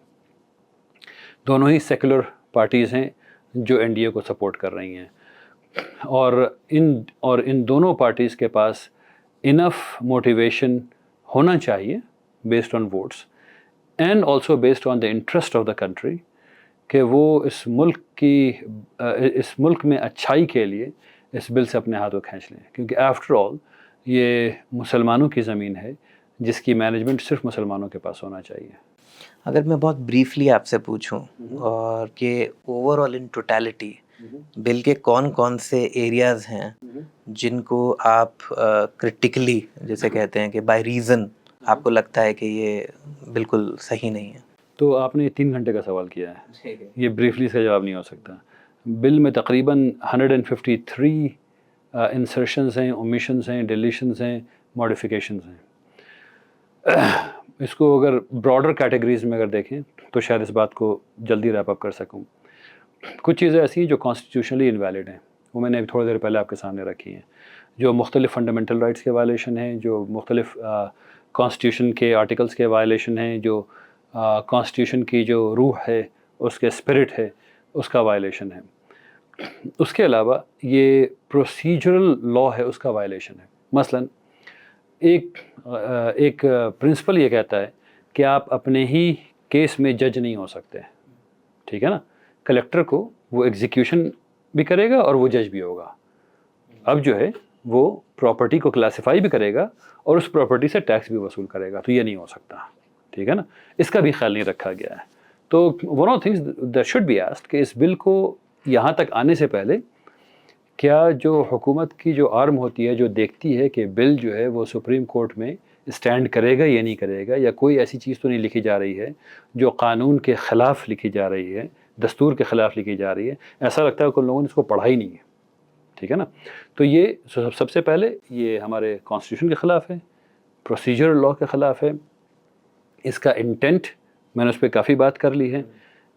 دونوں ہی سیکولر پارٹیز ہیں جو این ڈی اے کو سپورٹ کر رہی ہیں، اور ان دونوں پارٹیز کے پاس انف موٹیویشن ہونا چاہیے based on votes and also based on the interest of the country, کہ وہ اس ملک میں اچھائی کے لیے اس بل سے اپنے ہاتھوں کھینچ لیں. کیونکہ آفٹر آل یہ مسلمانوں کی زمین ہے جس کی مینجمنٹ صرف مسلمانوں کے پاس ہونا چاہیے. اگر میں بہت بریفلی آپ سے پوچھوں اور کہ اوور آل ان ٹوٹیلٹی بل کے کون سے ایریاز ہیں جن کو آپ کرٹیکلی جیسے کہتے ہیں کہ بائی ریزن آپ کو لگتا ہے کہ یہ بالکل صحیح نہیں ہے؟ تو آپ نے 3 گھنٹے کا سوال کیا ہے، یہ بریفلی سے جواب نہیں ہو سکتا. بل میں تقریباً 153 انسرشنز ہیں، اومیشنز ہیں، ڈیلیشنز ہیں، ماڈیفیکیشنز ہیں. اس کو اگر براڈر کیٹیگریز میں اگر دیکھیں تو شاید اس بات کو جلدی ریپ اپ کر سکوں. کچھ چیزیں ایسی ہیں جو کانسٹیٹیوشنلی انویلڈ ہیں، وہ میں نے تھوڑی دیر پہلے آپ کے سامنے رکھی ہیں، جو مختلف فنڈامنٹل رائٹس کے وائلیشن ہیں، جو مختلف کانسٹیٹیوشن کے آرٹیکلس کے وائلیشن ہیں، جو کانسٹیٹیوشن کی جو روح ہے، اس کے اسپرٹ ہے، اس کا وائلیشن ہے. اس کے علاوہ یہ پروسیجرل لا ہے، اس کا وائلیشن ہے. مثلاً ایک پرنسپل یہ کہتا ہے کہ آپ اپنے ہی کیس میں جج نہیں ہو سکتے. ٹھیک ہے نا؟ کلیکٹر کو وہ ایگزیکیوشن بھی کرے گا اور وہ جج بھی ہوگا. اب جو ہے وہ پراپرٹی کو کلاسیفائی بھی کرے گا اور اس پراپرٹی سے ٹیکس بھی وصول کرے گا. تو یہ نہیں ہو سکتا. ٹھیک ہے نا؟ اس کا بھی خیال نہیں رکھا گیا ہے. تو one of things that should be asked کہ اس بل کو یہاں تک آنے سے پہلے کیا جو حکومت کی جو آرم ہوتی ہے جو دیکھتی ہے کہ بل جو ہے وہ سپریم کورٹ میں اسٹینڈ کرے گا یا نہیں کرے گا، یا کوئی ایسی چیز تو نہیں لکھی جا رہی ہے جو قانون کے خلاف لکھی جا رہی ہے، دستور کے خلاف لکھی جا رہی ہے، ایسا لگتا ہے کہ ان لوگوں نے اس کو پڑھا ہی نہیں ہے. ٹھیک ہے نا. تو یہ سب سے پہلے یہ ہمارے کانسٹیٹیوشن کے خلاف ہے, پروسیجر لا کے خلاف ہے. اس کا انٹینٹ میں نے اس پہ کافی بات کر لی ہے,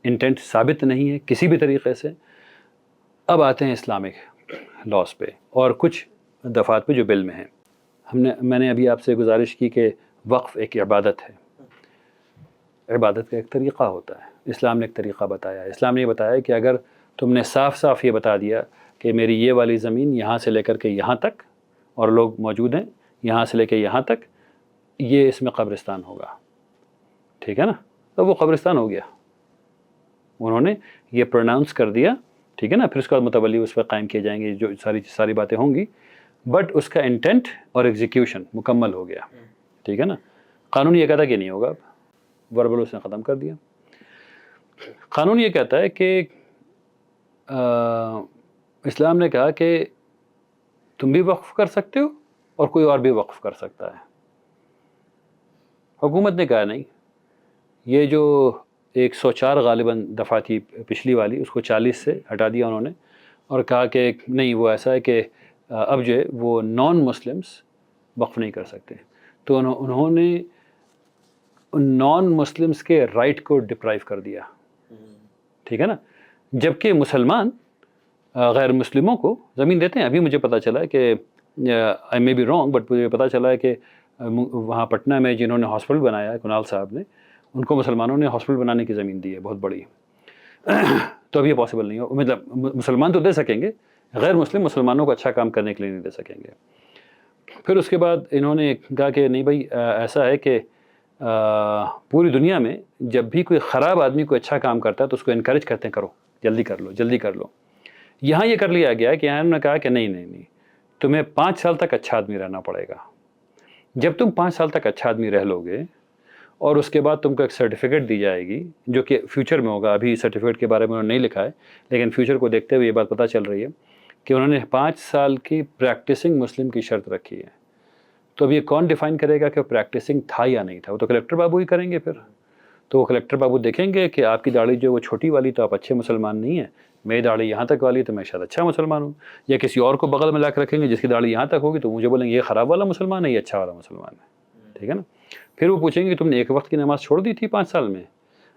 انٹینٹ ثابت نہیں ہے کسی بھی طریقے سے. اب آتے ہیں اسلامک لاس پہ اور کچھ دفعات پہ جو بل میں ہیں. میں نے ابھی آپ سے گزارش کی کہ وقف ایک عبادت ہے, عبادت کا ایک طریقہ ہوتا ہے. اسلام نے ایک طریقہ بتایا ہے. اسلام نے یہ بتایا کہ اگر تم نے صاف صاف یہ بتا دیا کہ میری یہ والی زمین یہاں سے لے کر کے یہاں تک اور لوگ موجود ہیں, یہاں سے لے کے یہاں تک, یہ اس میں قبرستان ہوگا, ٹھیک ہے نا, تو وہ قبرستان ہو گیا. انہوں نے یہ پروناؤنس کر دیا, ٹھیک ہے نا. پھر اس کے بعد متولی اس پہ قائم کیے جائیں گے, جو ساری باتیں ہوں گی, بٹ اس کا انٹینٹ اور ایگزیکیوشن مکمل ہو گیا, ٹھیک ہے نا. قانون یہ کہتا کہ نہیں ہوگا, اب وربل اس نے ختم کر دیا. قانون یہ کہتا ہے کہ اسلام نے کہا کہ تم بھی وقف کر سکتے ہو اور کوئی اور بھی وقف کر سکتا ہے. حکومت نے کہا نہیں, یہ جو 104 غالباً دفعہ تھی پچھلی والی, اس کو 40 سے ہٹا دیا انہوں نے, اور کہا کہ نہیں, وہ ایسا ہے کہ اب جو ہے وہ نان مسلمس وقف نہیں کر سکتے. تو انہوں نے نان مسلمس کے رائٹ کو ڈپرائیو کر دیا, ٹھیک ہے نا. جبکہ مسلمان غیر مسلموں کو زمین دیتے ہیں. ابھی مجھے پتہ چلا ہے کہ آئی مے بی رانگ, بٹ مجھے پتہ چلا ہے کہ وہاں پٹنہ میں جنہوں نے ہاسپٹل بنایا ہے, کنال صاحب نے, ان کو مسلمانوں نے ہاسپٹل بنانے کی زمین دی ہے بہت بڑی. تو اب یہ پاسبل نہیں ہو, مطلب مسلمان تو دے سکیں گے, غیر مسلم مسلمانوں کو اچھا کام کرنے کے لیے نہیں دے سکیں گے. پھر اس کے بعد انہوں نے کہا کہ نہیں بھائی, ایسا ہے کہ پوری دنیا میں جب بھی کوئی خراب آدمی کوئی اچھا کام کرتا ہے تو اس کو انکریج کرتے ہیں, کرو جلدی کر لو, جلدی کر لو. یہاں یہ کر لیا گیا کہ انہوں نے کہا کہ نہیں, تمہیں 5 سال تک اچھا آدمی رہنا پڑے گا. جب تم 5 سال تک اچھا آدمی رہ لو گے اور اس کے بعد تم کو ایک سرٹیفکیٹ دی جائے گی جو کہ فیوچر میں ہوگا, ابھی سرٹیفکیٹ کے بارے میں انہوں نے نہیں لکھا ہے, لیکن فیوچر کو دیکھتے ہوئے یہ بات پتہ چل رہی ہے کہ انہوں نے 5 سال کی پریکٹسنگ مسلم کی شرط رکھی ہے. تو اب یہ کون ڈیفائن کرے گا کہ وہ پریکٹسنگ تھا یا نہیں تھا؟ وہ تو کلیکٹر بابو ہی کریں گے. پھر تو وہ کلیکٹر بابو دیکھیں گے کہ آپ کی داڑھی جو وہ چھوٹی والی تو آپ اچھے مسلمان نہیں ہیں, میری داڑھی یہاں تک والی تو میں شاید اچھا مسلمان ہوں. یا کسی اور کو بغل میں لا کے رکھیں گے جس کی داڑھی یہاں تک ہوگی تو مجھے بولیں گے یہ خراب والا مسلمان ہے, یہ اچھا والا مسلمان ہے, ٹھیک ہے نا. پھر وہ پوچھیں گے کہ تم نے ایک وقت کی نماز چھوڑ دی تھی 5 سال میں,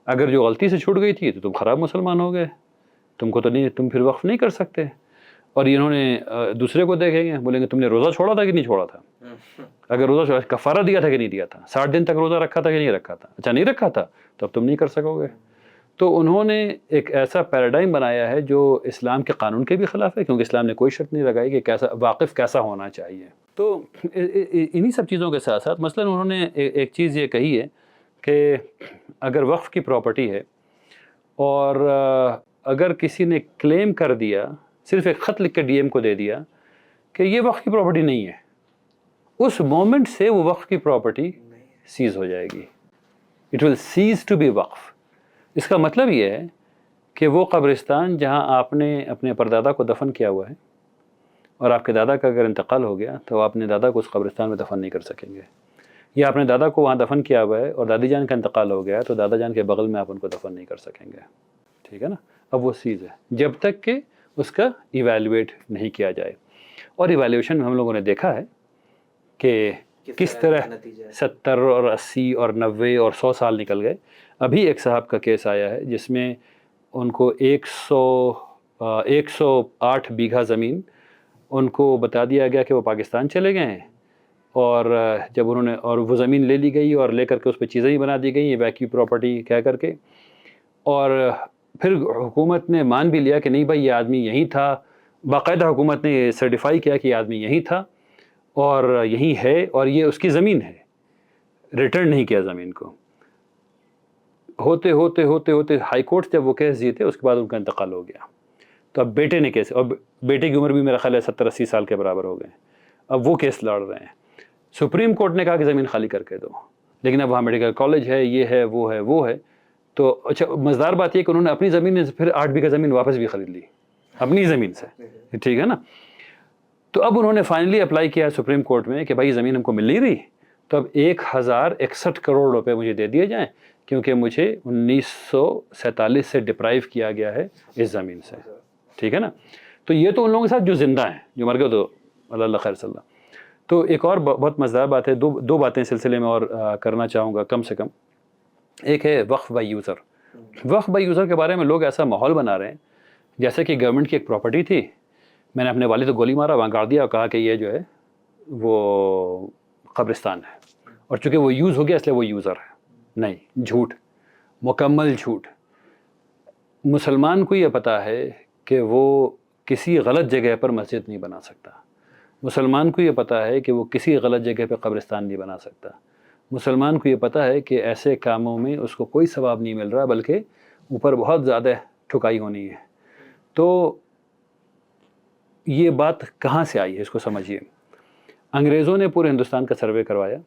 اگر جو غلطی سے چھوٹ گئی تھی تو تم خراب مسلمان ہو گئے, تم کو تو نہیں, تم پھر وقف نہیں کر سکتے. اور انہوں نے دوسرے کو دیکھیں گے, بولیں گے تم نے روزہ چھوڑا تھا کہ نہیں چھوڑا تھا, اگر روزہ چھوڑا کفارہ دیا تھا کہ نہیں دیا تھا, 60 دن تک روزہ رکھا تھا کہ نہیں رکھا تھا, اچھا نہیں رکھا تھا تو اب تم نہیں کر سکو گے. تو انہوں نے ایک ایسا پیراڈائم بنایا ہے جو اسلام کے قانون کے بھی خلاف ہے, کیونکہ اسلام نے کوئی شرط نہیں لگائی کہ کیسا واقف کیسا ہونا چاہیے. تو انہی سب چیزوں کے ساتھ ساتھ مثلاً انہوں نے ایک چیز یہ کہی ہے کہ اگر وقف کی پراپرٹی ہے اور اگر کسی نے کلیم کر دیا, صرف ایک خط لکھ کے ڈی ایم کو دے دیا کہ یہ وقف کی پراپرٹی نہیں ہے, اس مومنٹ سے وہ وقف کی پراپرٹی سیز ہو جائے گی. It will cease to be waqf. اس کا مطلب یہ ہے کہ وہ قبرستان جہاں آپ نے اپنے پردادا کو دفن کیا ہوا ہے اور آپ کے دادا کا اگر انتقال ہو گیا تو آپ اپنے دادا کو اس قبرستان میں دفن نہیں کر سکیں گے. یا اپنے دادا کو وہاں دفن کیا ہوا ہے اور دادی جان کا انتقال ہو گیا تو دادا جان کے بغل میں آپ ان کو دفن نہیں کر سکیں گے, ٹھیک ہے نا. اب وہ سیز ہے جب تک کہ اس کا ایویلویٹ نہیں کیا جائے. اور ایویلیویشن میں ہم لوگوں نے دیکھا ہے کہ کس طرح 70 اور 80 اور 90 اور 100 سال نکل گئے. ابھی ایک صاحب کا کیس آیا ہے جس میں ان کو 108 بیگھہ زمین ان کو بتا دیا گیا کہ وہ پاکستان چلے گئے ہیں, اور جب انہوں نے, اور وہ زمین لے لی گئی اور لے کر کے اس پہ چیزیں ہی بنا دی گئی یہ ویکیو پراپرٹی کہہ کر کے, اور پھر حکومت نے مان بھی لیا کہ نہیں بھائی یہ آدمی یہیں تھا, باقاعدہ حکومت نے یہ سرٹیفائی کیا کہ یہ آدمی یہیں تھا اور یہیں ہے اور یہ اس کی زمین ہے, ریٹرن نہیں کیا زمین کو. ہوتے ہوتے ہوتے ہوتے ہائی کورٹ جب وہ کیس جیتے اس کے بعد ان کا انتقال ہو گیا. تو اب بیٹے نے کیس, اور بیٹے کی عمر بھی میرا خیال ہے 70-80 سال کے برابر ہو گئے, اب وہ کیس لڑ رہے ہیں. سپریم کورٹ نے کہا کہ زمین خالی کر کے دو, لیکن اب وہاں میڈیکل کالج ہے, یہ ہے وہ ہے وہ ہے. تو اچھا مزدار بات یہ کہ انہوں نے اپنی زمین سے پھر 8 بیگھہ زمین واپس بھی خرید لی اپنی زمین سے, ٹھیک ہے نا. تو اب انہوں نے فائنلی اپلائی کیا سپریم کورٹ میں کہ بھائی زمین ہم کو مل نہیں رہی, تو اب 1061 کروڑ روپے مجھے دے دیے جائیں کیونکہ مجھے 1947 سے ڈپرائیو کیا گیا ہے اس زمین سے, ٹھیک ہے نا. تو یہ تو ان لوگوں کے ساتھ جو زندہ ہیں، جو مر گئے تو اللہ خیر صلی اللہ. تو ایک اور بہت مزیدار بات ہے، دو باتیں اس سلسلے میں اور کرنا چاہوں گا کم سے کم. ایک ہے وقف بائی یوزر. وقف بائی یوزر کے بارے میں لوگ ایسا ماحول بنا رہے ہیں جیسے کہ گورنمنٹ کی ایک پراپرٹی تھی، میں نے اپنے والد کو گولی مارا، وہاں گاڑ دیا اور کہا کہ یہ جو ہے وہ قبرستان ہے، اور چونکہ وہ یوز ہو گیا اس لیے وہ یوزر ہے. نہیں، جھوٹ، مکمل جھوٹ. مسلمان کو یہ پتہ ہے کہ وہ کسی غلط جگہ پر مسجد نہیں بنا سکتا. مسلمان کو یہ پتہ ہے کہ وہ کسی غلط جگہ پہ قبرستان نہیں بنا سکتا. مسلمان کو یہ پتہ ہے کہ ایسے کاموں میں اس کو کوئی ثواب نہیں مل رہا، بلکہ اوپر بہت زیادہ ٹھکائی ہونی ہے. تو یہ بات کہاں سے آئی ہے اس کو سمجھیے. انگریزوں نے پورے ہندوستان کا سروے کروایا،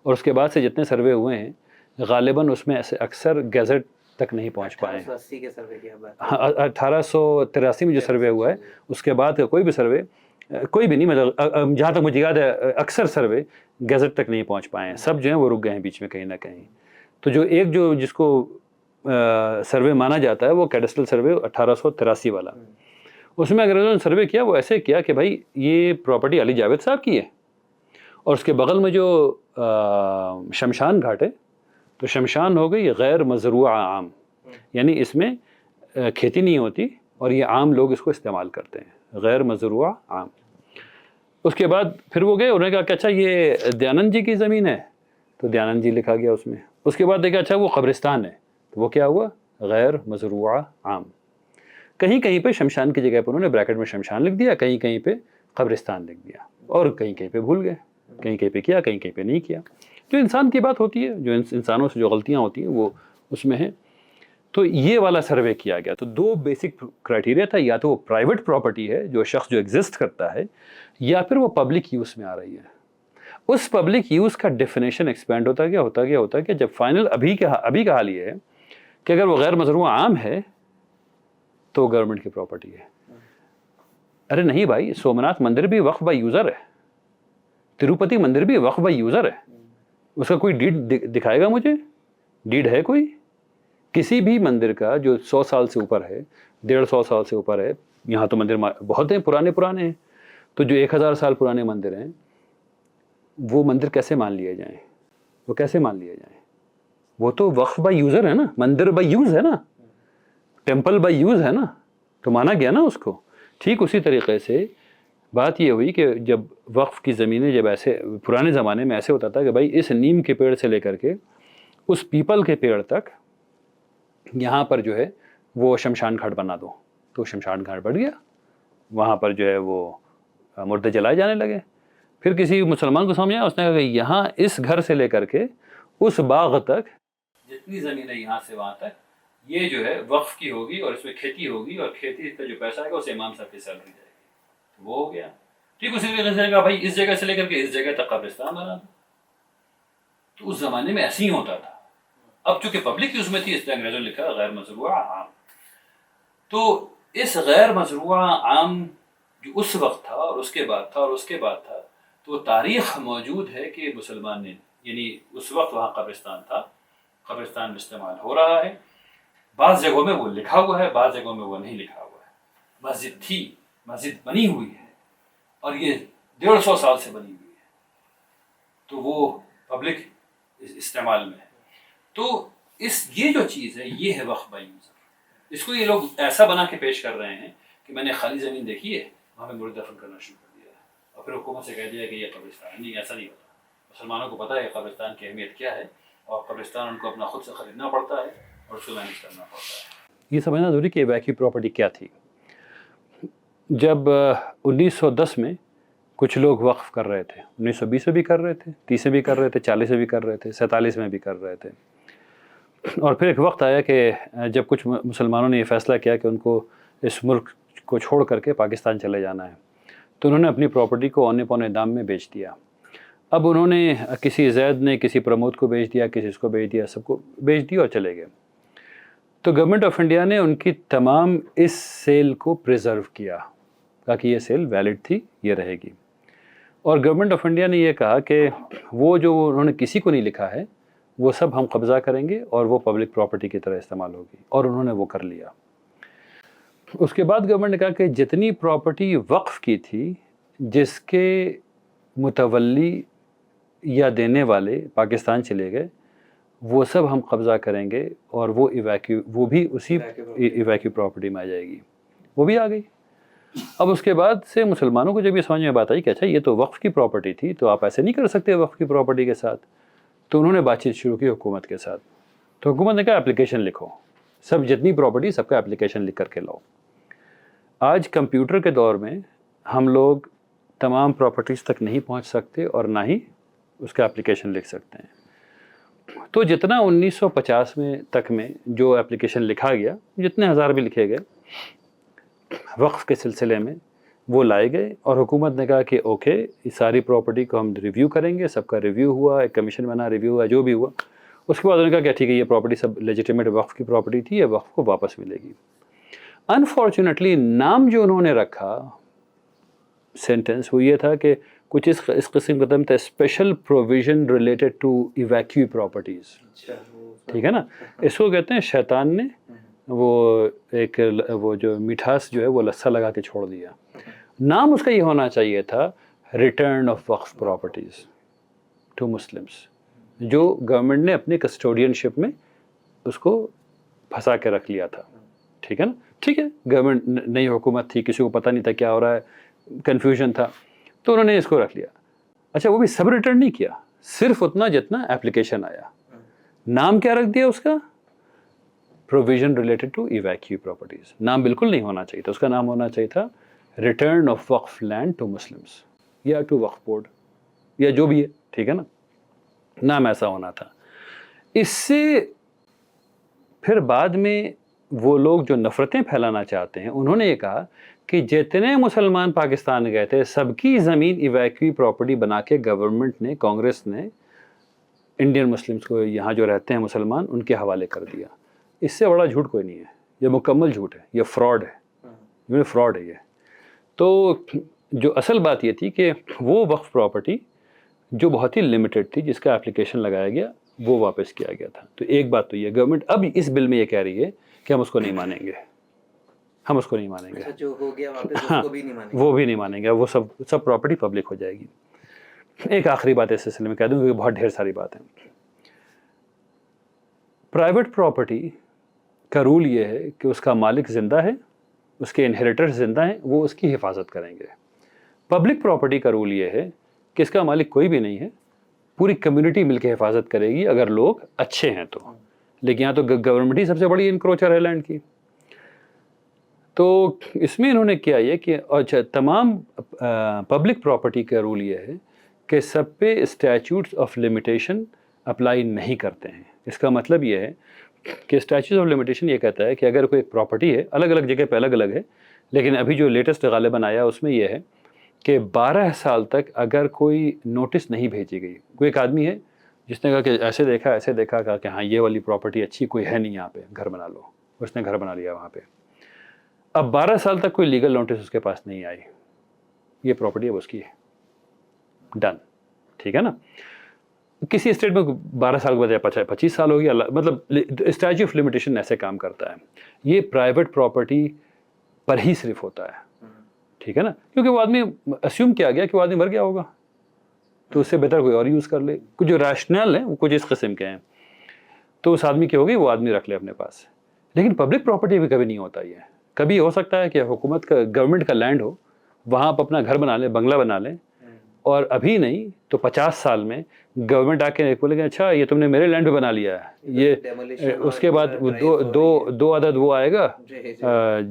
اور اس کے بعد سے جتنے سروے ہوئے ہیں غالباً اس میں ایسے اکثر گیزٹ تک نہیں پہنچ پائے. 1880 کے سروے کی بات. 1883 میں جو سروے ہوا ہے اس کے بعد کا کوئی بھی سروے، کوئی بھی نہیں، مطلب جہاں تک مجھے یاد ہے اکثر سروے گیزٹ تک نہیں پہنچ پائے ہیں. سب جو ہیں وہ رک گئے ہیں بیچ میں کہیں نہ کہیں. تو جس کو سروے مانا جاتا ہے وہ کیڈسٹرل سروے 1883 والا، اس میں انگریزوں نے سروے کیا. وہ ایسے کیا کہ بھائی یہ پراپرٹی علی جاوید صاحب کی ہے، اور اس کے بغل میں جو شمشان گھاٹ ہے، تو شمشان ہو گئی غیر مزروعہ عام، یعنی اس میں کھیتی نہیں ہوتی اور یہ عام لوگ اس کو استعمال کرتے ہیں، غیر مزروعہ عام. اس کے بعد پھر وہ گئے، انہوں نے کہا کہ اچھا یہ دیانند جی کی زمین ہے، تو دیانند جی لکھا گیا اس میں. اس کے بعد دیکھا اچھا وہ قبرستان ہے، تو وہ کیا ہوا؟ غیر مزروعہ عام. کہیں کہیں پہ شمشان کی جگہ پر انہوں نے بریکٹ میں شمشان لکھ دیا، کہیں کہیں پہ قبرستان لکھ دیا، اور کہیں کہیں پہ بھول گئے، کہیں کہیں پہ کیا، کہیں کہیں پہ نہیں کیا. جو انسان کی بات ہوتی ہے، جو انسانوں سے جو غلطیاں ہوتی ہیں وہ اس میں ہیں. تو یہ والا سروے کیا گیا. تو دو بیسک کرائٹیریا تھا، یا تو وہ پرائیویٹ پراپرٹی ہے جو شخص جو ایگزسٹ کرتا ہے، یا پھر وہ پبلک یوز میں آ رہی ہے. اس پبلک یوز کا ڈیفینیشن ایکسپینڈ ہوتا گیا جب فائنل ابھی کا حال یہ ہے کہ اگر وہ غیر مزروعہ عام ہے تو گورنمنٹ کی پراپرٹی ہے. ارے نہیں بھائی، سومناتھ مندر بھی وقف بائی یوزر ہے، تروپتی مندر بھی وقف بائی یوزر ہے. اس کا کوئی ڈیڈ دکھائے گا مجھے؟ ڈیڈ ہے کوئی کسی بھی مندر کا جو 100 سال سے اوپر ہے، 150 سال سے اوپر ہے؟ یہاں تو مندر بہت ہیں، پرانے ہیں. تو جو 1000 سال پرانے مندر ہیں وہ مندر کیسے مان لیے جائیں؟ وہ کیسے مان لیے جائیں؟ وہ تو وقف بائی یوزر ہے نا، مندر بائی یوز ہے نا، ٹیمپل بائی یوز ہے نا، تو مانا گیا نا اس کو. ٹھیک اسی طریقے سے بات یہ ہوئی کہ جب وقف کی زمینیں، جب ایسے پرانے زمانے میں ایسے ہوتا تھا کہ بھائی اس نیم کے پیڑ سے لے کر کے اس پیپل کے پیڑ تک یہاں پر جو ہے وہ شمشان گھاٹ بنا دو، تو شمشان گھاٹ بڑھ گیا، وہاں پر جو ہے وہ مردے جلائے جانے لگے. پھر کسی مسلمان کو سمجھ آیا، اس نے کہا کہ یہاں اس گھر سے لے کر کے اس باغ تک جتنی زمین ہے یہاں سے وہاں تک یہ جو ہے وقف کی ہوگی، اور اس میں کھیتی ہوگی، اور کھیتی کا جو پیسہ آئے گا اسے امام صاحب کی سیلری جائے گی. وہ ہو گیا. ٹھیک اسی طریقے سے کہا بھائی اس جگہ سے لے کر کے اس جگہ تک قبرستان بنا دو. تو اس زمانے میں ایسے ہی ہوتا تھا. اب چونکہ پبلک یوز میں تھی اس لیے انگریزوں نے لکھا غیر مزروعہ عام. تو اس غیر مزروعہ عام جو اس وقت تھا اور اس کے بعد تھا اور اس کے بعد تھا، تو تاریخ موجود ہے کہ مسلمان نے، یعنی اس وقت وہاں قبرستان تھا، قبرستان میں استعمال ہو رہا ہے. بعض جگہوں میں وہ لکھا ہوا ہے، بعض جگہوں میں وہ نہیں لکھا ہوا ہے. مسجد تھی، مسجد بنی ہوئی ہے، اور یہ 150 سال سے بنی ہوئی ہے، تو وہ پبلک استعمال میں ہے. تو یہ جو چیز ہے یہ ہے وقف بائی یوزر. اس کو یہ لوگ ایسا بنا کے پیش کر رہے ہیں کہ میں نے خالی زمین دیکھی ہے، وہاں پہ مردے دفن کرنا شروع کر دیا ہے، اور پھر حکومت سے کہہ دیا کہ یہ قبرستان. نہیں، ایسا نہیں ہوتا. مسلمانوں کو پتہ ہے قبرستان کی اہمیت کیا ہے، اور قبرستان ان کو اپنا خود سے خریدنا پڑتا ہے اور اس کو مینیج کرنا پڑتا ہے. یہ سمجھنا ضروری کہ ویکی پراپرٹی کیا تھی. جب 1910 میں کچھ لوگ وقف کر رہے تھے، 1920 میں بھی کر رہے تھے، 30 میں بھی کر رہے تھے، 40 میں بھی کر رہے تھے، 47 میں بھی کر رہے تھے. اور پھر ایک وقت آیا کہ جب کچھ مسلمانوں نے یہ فیصلہ کیا کہ ان کو اس ملک کو چھوڑ کر کے پاکستان چلے جانا ہے، تو انہوں نے اپنی پراپرٹی کو اونے پونے دام میں بیچ دیا. اب انہوں نے کسی زید نے کسی پرمود کو بیچ دیا، کسی اس کو بیچ دیا، سب کو بیچ دیا اور چلے گئے. تو گورنمنٹ آف انڈیا نے ان کی تمام اس سیل کو پریزرو کیا، کہا کہ یہ سیل ویلڈ تھی، یہ رہے گی. اور گورنمنٹ آف انڈیا نے یہ کہا کہ وہ جو انہوں نے کسی کو نہیں لکھا ہے وہ سب ہم قبضہ کریں گے اور وہ پبلک پراپرٹی کی طرح استعمال ہوگی، اور انہوں نے وہ کر لیا. اس کے بعد گورنمنٹ نے کہا کہ جتنی پراپرٹی وقف کی تھی جس کے متولی یا دینے والے پاکستان چلے گئے وہ سب ہم قبضہ کریں گے اور وہ بھی اسی ایویکیو پراپرٹی میں آ جائے گی. وہ بھی آ گئی. اب اس کے بعد سے مسلمانوں کو جب یہ سمجھ میں بات آئی کہ اچھا یہ تو وقف کی پراپرٹی تھی تو آپ ایسے نہیں کر سکتے وقف کی پراپرٹی کے ساتھ, تو انہوں نے بات چیت شروع کی حکومت کے ساتھ. تو حکومت نے کہا اپلیکیشن لکھو, سب جتنی پراپرٹی سب کا اپلیکیشن لکھ کر کے لاؤ. آج کمپیوٹر کے دور میں ہم لوگ تمام پراپرٹیز تک نہیں پہنچ سکتے اور نہ ہی اس کا اپلیکیشن لکھ سکتے ہیں. تو جتنا 1950 میں تک میں جو اپلیکیشن لکھا گیا, جتنے ہزار بھی لکھے گئے وقف کے سلسلے میں, وہ لائے گئے اور حکومت نے کہا کہ اوکے اس ساری پراپرٹی کو ہم ریویو کریں گے. سب کا ریویو ہوا, ایک کمیشن بنا, ریویو ہوا, جو بھی ہوا. اس کے بعد انہوں نے کہا کہ ٹھیک ہے یہ پراپرٹی سب لیجیٹیمیٹ وقف کی پراپرٹی تھی, یہ وقف کو واپس ملے گی. انفارچونیٹلی نام جو انہوں نے رکھا سینٹنس وہ یہ تھا کہ کچھ اس قسم کا تھا special provision related to evacuee properties. ٹھیک ہے نا, اس کو کہتے ہیں شیطان نے وہ جو مٹھاس جو ہے وہ لسا لگا کے چھوڑ دیا. نام اس کا یہ ہونا چاہیے تھا ریٹرن آف وقف پراپرٹیز ٹو مسلمس, جو گورنمنٹ نے اپنے کسٹوڈین شپ میں اس کو پھنسا کے رکھ لیا تھا. ٹھیک ہے نا, ٹھیک ہے, گورنمنٹ نئی حکومت تھی, کسی کو پتہ نہیں تھا کیا ہو رہا ہے, کنفیوژن تھا, تو انہوں نے اس کو رکھ لیا. اچھا وہ بھی سب ریٹرن نہیں کیا, صرف اتنا جتنا اپلیکیشن آیا. نام کیا رکھ دیا اس کا, provision related to evacuee properties. نام بالکل نہیں ہونا چاہیے تھا, اس کا نام ہونا چاہیے تھا ریٹرن آف وقف لینڈ ٹو مسلمس یا ٹو وقف بورڈ یا جو بھی ہے. ٹھیک ہے نا, نام ایسا ہونا تھا. اس سے پھر بعد میں وہ لوگ جو نفرتیں پھیلانا چاہتے ہیں انہوں نے یہ کہا کہ جتنے مسلمان پاکستان گئے تھے سب کی زمین ایویکیو پراپرٹی بنا کے گورنمنٹ نے, کانگریس نے انڈین مسلمس کو یہاں جو رہتے ہیں مسلمان ان کے حوالے کر دیا. اس سے بڑا جھوٹ کوئی نہیں ہے, یہ مکمل جھوٹ ہے, یہ فراڈ ہے, فراڈ ہے یہ. تو جو اصل بات یہ تھی کہ وہ وقف پراپرٹی جو بہت ہی لمیٹڈ تھی جس کا اپلیکیشن لگایا گیا وہ واپس کیا گیا تھا. تو ایک بات تو یہ گورنمنٹ اب اس بل میں یہ کہہ رہی ہے کہ ہم اس کو نہیں مانیں گے, ہم اس کو نہیں مانیں گے. جو ہو گیا واپس اس کو بھی نہیں مانیں گے. وہ بھی نہیں مانیں گے, وہ سب پراپرٹی پبلک ہو جائے گی. ایک آخری بات اس سلسلے میں کہہ دوں کیونکہ بہت ڈھیر ساری بات ہیں. پرائیویٹ پراپرٹی کا رول یہ ہے کہ اس کا مالک زندہ ہے, اس کے انہیریٹرز زندہ ہیں, وہ اس کی حفاظت کریں گے. پبلک پراپرٹی کا رول یہ ہے کہ اس کا مالک کوئی بھی نہیں ہے, پوری کمیونٹی مل کے حفاظت کرے گی اگر لوگ اچھے ہیں تو. لیکن یہاں تو گورنمنٹ ہی سب سے بڑی انکروچر ہے لینڈ کی. تو اس میں انہوں نے کیا یہ کہ اچھا تمام پبلک پراپرٹی کا رول یہ ہے کہ سب پہ اسٹیچوٹس آف لمیٹیشن اپلائی نہیں کرتے ہیں. اس کا مطلب یہ ہے کہ اسٹیچوٹس آف لمیٹیشن یہ کہتا ہے کہ اگر کوئی پراپرٹی ہے الگ الگ جگہ پہ الگ الگ ہے, لیکن ابھی جو لیٹسٹ غالباً آیا اس میں یہ ہے کہ 12 سال تک اگر کوئی نوٹس نہیں بھیجی گئی, کوئی ایک آدمی ہے جس نے کہا کہ ایسے دیکھا کہا کہ ہاں یہ والی پراپرٹی اچھی کوئی ہے نہیں یہاں پہ, گھر بنا لو, اس نے گھر بنا لیا وہاں پہ. اب 12 سال تک کوئی لیگل نوٹس اس کے پاس نہیں آئی, یہ پراپرٹی اب اس کی ہے, ڈن. ٹھیک ہے نا, کسی اسٹیٹ میں 12 سال کے بجائے 25 سال ہو گیا, مطلب اسٹیچو آف لمیٹیشن ایسے کام کرتا ہے. یہ پرائیویٹ پراپرٹی پر ہی صرف ہوتا ہے. ٹھیک ہے نا, کیونکہ وہ آدمی اسیوم کیا گیا کہ وہ آدمی مر گیا ہوگا تو اس سے بہتر کوئی اور یوز کر لے. کچھ جو ریشنل ہیں وہ کچھ اس قسم کے ہیں, تو اس آدمی کی ہوگی وہ آدمی رکھ لے اپنے پاس. لیکن پبلک پراپرٹی بھی کبھی نہیں ہوتا. یہ کبھی ہو سکتا ہے کہ حکومت کا گورنمنٹ کا لینڈ ہو, وہاں آپ اپنا گھر بنا لیں, بنگلہ بنا لیں, اور ابھی نہیں تو 50 سال میں گورنمنٹ آ کے بولے کہ اچھا یہ تم نے میرے لینڈ پہ بنا لیا ہے, یہ اس کے بعد دو عدد وہ آئے گا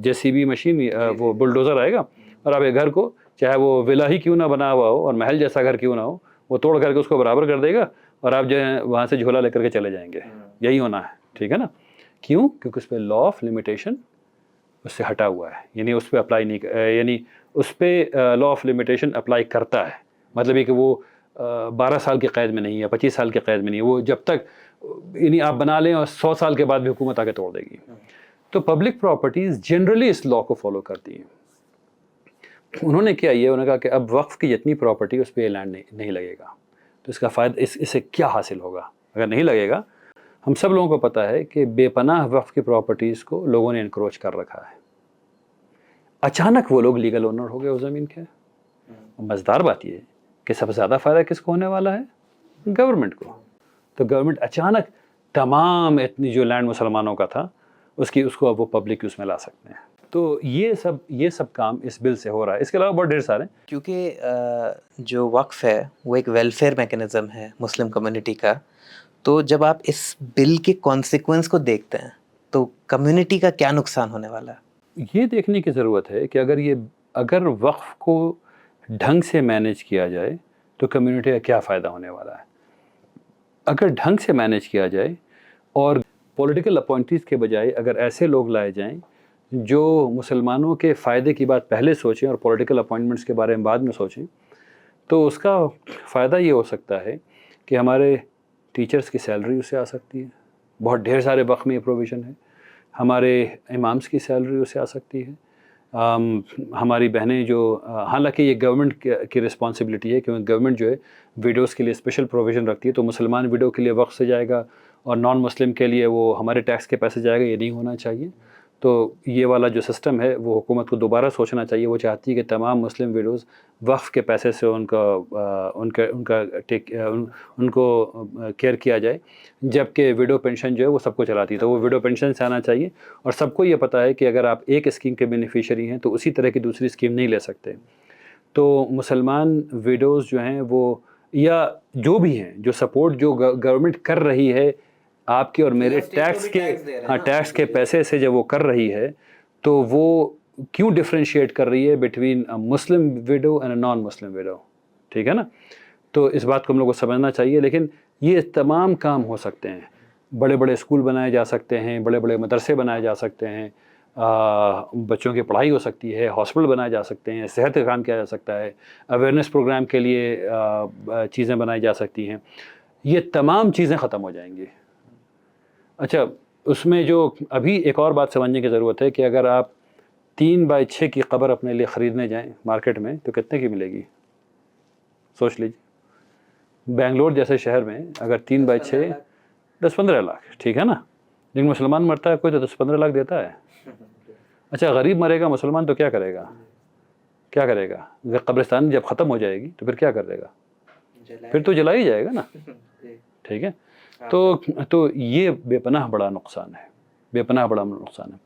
JCB مشین, وہ بلڈوزر آئے گا اور آپ کے گھر کو چاہے وہ ولا ہی کیوں نہ بنا ہوا ہو اور محل جیسا گھر کیوں نہ ہو, وہ توڑ کر کے اس کو برابر کر دے گا اور آپ جو ہے وہاں سے جھولا لے کر کے چلے جائیں گے. یہی ہونا ہے. ٹھیک ہے نا, کیوں؟ کیونکہ اس پہ لا آف لمیٹیشن اس سے ہٹا ہوا ہے, یعنی اس پہ اپلائی نہیں, یعنی اس پہ لا آف لمیٹیشن اپلائی کرتا ہے. مطلب یہ کہ وہ 12 سال کی قید میں نہیں ہے, 25 سال کی قید میں نہیں ہے, وہ جب تک یعنی آپ بنا لیں اور 100 سال کے بعد بھی حکومت آ کے توڑ دے گی. تو پبلک پراپرٹیز جنرلی اس لا کو فالو کرتی ہیں. انہوں نے کیا یہ, انہوں نے کہا کہ اب وقف کی جتنی پراپرٹی اس پہ یہ لینڈ نہیں لگے گا. تو اس کا فائدہ اس سے کیا حاصل ہوگا اگر نہیں لگے گا؟ ہم سب لوگوں کو پتہ ہے کہ بے پناہ وقف کی پراپرٹیز کو لوگوں نے انکروچ کر رکھا ہے. اچانک وہ لوگ لیگل اونر ہو گئے اس زمین کے. مزیدار بات یہ ہے کہ سب سے زیادہ فائدہ کس کو ہونے والا ہے؟ گورنمنٹ کو. تو گورنمنٹ اچانک تمام اتنی جو لینڈ مسلمانوں کا تھا اس کو اب وہ پبلک یوز میں لا سکتے ہیں. تو یہ سب کام اس بل سے ہو رہا ہے. اس کے علاوہ بہت ڈھیر سارے ہیں. کیونکہ جو وقف ہے وہ ایک ویلفیئر میکنزم ہے مسلم کمیونٹی کا، تو جب آپ اس بل کے کانسیکوینس کو دیکھتے ہیں تو کمیونٹی کا کیا نقصان ہونے والا ہے؟ یہ دیکھنے کی ضرورت ہے کہ اگر وقف کو ڈھنگ سے مینیج کیا جائے تو کمیونٹی کا کیا فائدہ ہونے والا ہے. اگر ڈھنگ سے مینیج کیا جائے اور پولیٹیکل اپوائنٹیز کے بجائے اگر ایسے لوگ لائے جائیں جو مسلمانوں کے فائدے کی بات پہلے سوچیں اور پولیٹیکل اپوائنٹمنٹس کے بارے میں بعد میں سوچیں، تو اس کا فائدہ یہ ہو سکتا ہے کہ ہمارے ٹیچرز کی سیلری اس سے آ سکتی ہے. بہت ڈھیر سارے وقف میں یہ پروویژن ہے. ہمارے امامس کی سیلری اس سے آ سکتی ہے. ہماری بہنیں جو حالانکہ یہ گورنمنٹ کی رسپانسبلٹی ہے کیونکہ گورنمنٹ جو ہے ویڈوز کے لیے اسپیشل پروویژن رکھتی ہے، تو مسلمان ویڈو کے لیے وقف سے جائے گا اور نان مسلم کے لیے وہ ہمارے ٹیکس کے پیسے جائے گا. یہ نہیں ہونا چاہیے. تو یہ والا جو سسٹم ہے وہ حکومت کو دوبارہ سوچنا چاہیے. وہ چاہتی ہے کہ تمام مسلم ویڈوز وقف کے پیسے سے ان کو کیئر کیا جائے، جبکہ ویڈو پینشن جو ہے وہ سب کو چلاتی ہے. تو وہ ویڈو پینشن سے آنا چاہیے. اور سب کو یہ پتہ ہے کہ اگر آپ ایک اسکیم کے بینیفیشری ہیں تو اسی طرح کی دوسری اسکیم نہیں لے سکتے. تو مسلمان ویڈوز جو ہیں وہ یا جو بھی ہیں جو سپورٹ جو گورنمنٹ کر رہی ہے آپ کے اور میرے ٹیکس کے پیسے سے جب وہ کر رہی ہے، تو وہ کیوں ڈفرینشیٹ کر رہی ہے بٹوین مسلم ویڈو اینڈ اے نان مسلم ویڈو. ٹھیک ہے نا؟ تو اس بات کو ہم لوگ کو سمجھنا چاہیے. لیکن یہ تمام کام ہو سکتے ہیں. بڑے بڑے اسکول بنائے جا سکتے ہیں، بڑے بڑے مدرسے بنائے جا سکتے ہیں، بچوں کی پڑھائی ہو سکتی ہے، ہاسپٹل بنائے جا سکتے ہیں، صحت کا کام کیا جا سکتا ہے، اویئرنیس پروگرام کے لیے چیزیں بنائی جا سکتی ہیں. یہ تمام چیزیں ختم ہو جائیں گی. اچھا، اس میں جو ابھی ایک اور بات سمجھنے کی ضرورت ہے کہ اگر آپ 3x6 کی قبر اپنے لیے خریدنے جائیں مارکیٹ میں تو کتنے کی ملے گی؟ سوچ لیجیے. بنگلور جیسے شہر میں اگر 3x6 10-15 لاکھ، ٹھیک ہے نا؟ لیکن مسلمان مرتا ہے کوئی تو 10-15 لاکھ دیتا ہے. اچھا، غریب مرے گا مسلمان تو کیا کرے گا؟ کیا کرے گا؟ قبرستان جب ختم ہو جائے گی تو پھر کیا کرے گا؟ پھر تو جلا ہی جائے گا نا. ٹھیک ہے؟ تو یہ بے پناہ بڑا نقصان ہے. بے پناہ بڑا نقصان ہے.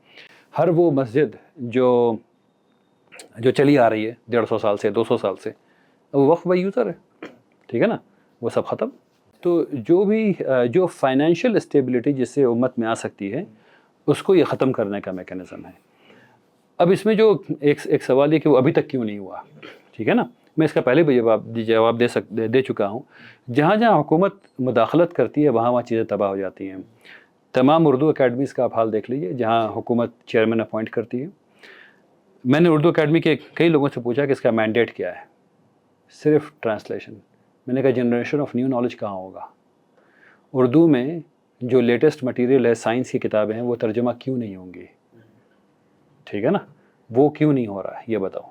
ہر وہ مسجد جو چلی آ رہی ہے 150 سال سے 200 سال سے، وہ وقف بائی یوزر ہے. ٹھیک ہے نا؟ وہ سب ختم. تو جو فائنینشیل اسٹیبلٹی جس سے امت میں آ سکتی ہے اس کو یہ ختم کرنے کا میکینزم ہے. اب اس میں جو ایک سوال ہے کہ وہ ابھی تک کیوں نہیں ہوا. ٹھیک ہے نا؟ میں اس کا پہلے بھی جواب دے چکا ہوں. جہاں جہاں حکومت مداخلت کرتی ہے وہاں چیزیں تباہ ہو جاتی ہیں. تمام اردو اکیڈمیز کا آپ حال دیکھ لیجیے جہاں حکومت چیئرمین اپوائنٹ کرتی ہے. میں نے اردو اکیڈمی کے کئی لوگوں سے پوچھا کہ اس کا مینڈیٹ کیا ہے. صرف ٹرانسلیشن. میں نے کہا جنریشن آف نیو نالج کہاں ہوگا؟ اردو میں جو لیٹسٹ مٹیریل ہے سائنس کی کتابیں ہیں وہ ترجمہ کیوں نہیں ہوں گی؟ ٹھیک ہے نا؟ وہ کیوں نہیں ہو رہا ہے یہ بتاؤ.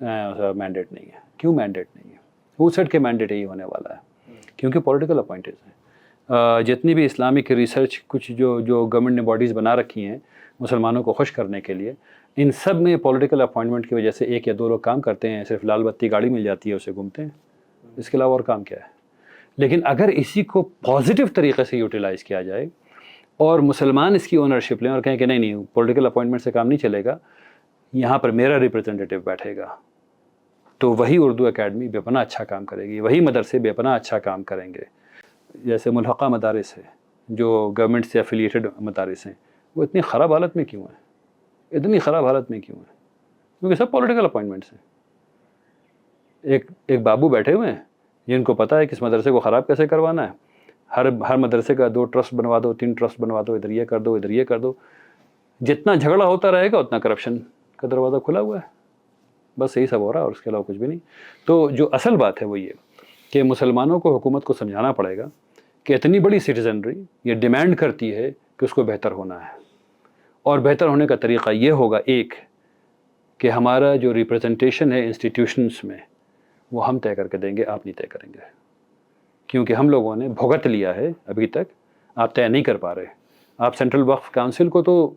مینڈیٹ نہیں ہے. کیوں مینڈیٹ نہیں ہے؟ وہ سیٹ کے مینڈیٹ یہی ہونے والا ہے کیونکہ پولیٹیکل اپوائنٹیز ہیں. جتنی بھی اسلامک ریسرچ کچھ جو گورنمنٹ نے باڈیز بنا رکھی ہیں مسلمانوں کو خوش کرنے کے لیے، ان سب میں پولیٹیکل اپوائنٹمنٹ کی وجہ سے 1 یا 2 لوگ کام کرتے ہیں. صرف لال بتی گاڑی مل جاتی ہے اسے گھومتے ہیں. اس کے علاوہ اور کام کیا ہے؟ لیکن اگر اسی کو پازیٹیو طریقے سے یوٹیلائز کیا جائے اور مسلمان اس کی اونرشپ لیں اور کہیں کہ نہیں پولیٹیکل اپوائنٹمنٹ سے کام نہیں چلے گا، یہاں پر میرا ریپرزنٹیٹیو بیٹھے گا، تو وہی اردو اکیڈمی بے پناہ اچھا کام کرے گی. وہی مدرسے بے پناہ اچھا کام کریں گے. جیسے ملحقہ مدارس ہے جو گورنمنٹ سے افیلیٹڈ مدارس ہیں، وہ اتنی خراب حالت میں کیوں ہیں؟ اتنی خراب حالت میں کیوں ہیں؟ کیونکہ سب پولیٹیکل اپوائنٹمنٹس ہیں. ایک بابو بیٹھے ہوئے ہیں جن کو پتہ ہے کہ اس مدرسے کو خراب کیسے کروانا ہے. ہر مدرسے کا 2 ٹرسٹ بنوا دو، 3 ٹرسٹ بنوا دو، ادھر یہ کر دو، ادھر یہ کر دو. جتنا جھگڑا ہوتا رہے گا اتنا کرپشن کا دروازہ کھلا ہوا ہے. بس یہی سب ہو رہا ہے اور اس کے علاوہ کچھ بھی نہیں. تو جو اصل بات ہے وہ یہ کہ مسلمانوں کو حکومت کو سمجھانا پڑے گا کہ اتنی بڑی سٹیزنری یہ ڈیمانڈ کرتی ہے کہ اس کو بہتر ہونا ہے. اور بہتر ہونے کا طریقہ یہ ہوگا ایک کہ ہمارا جو ریپرزنٹیشن ہے انسٹیٹیوشنس میں وہ ہم طے کر کے دیں گے، آپ نہیں طے کریں گے. کیونکہ ہم لوگوں نے بھگت لیا ہے ابھی تک، آپ طے نہیں کر پا رہے. آپ سینٹرل وقف کونسل کو تو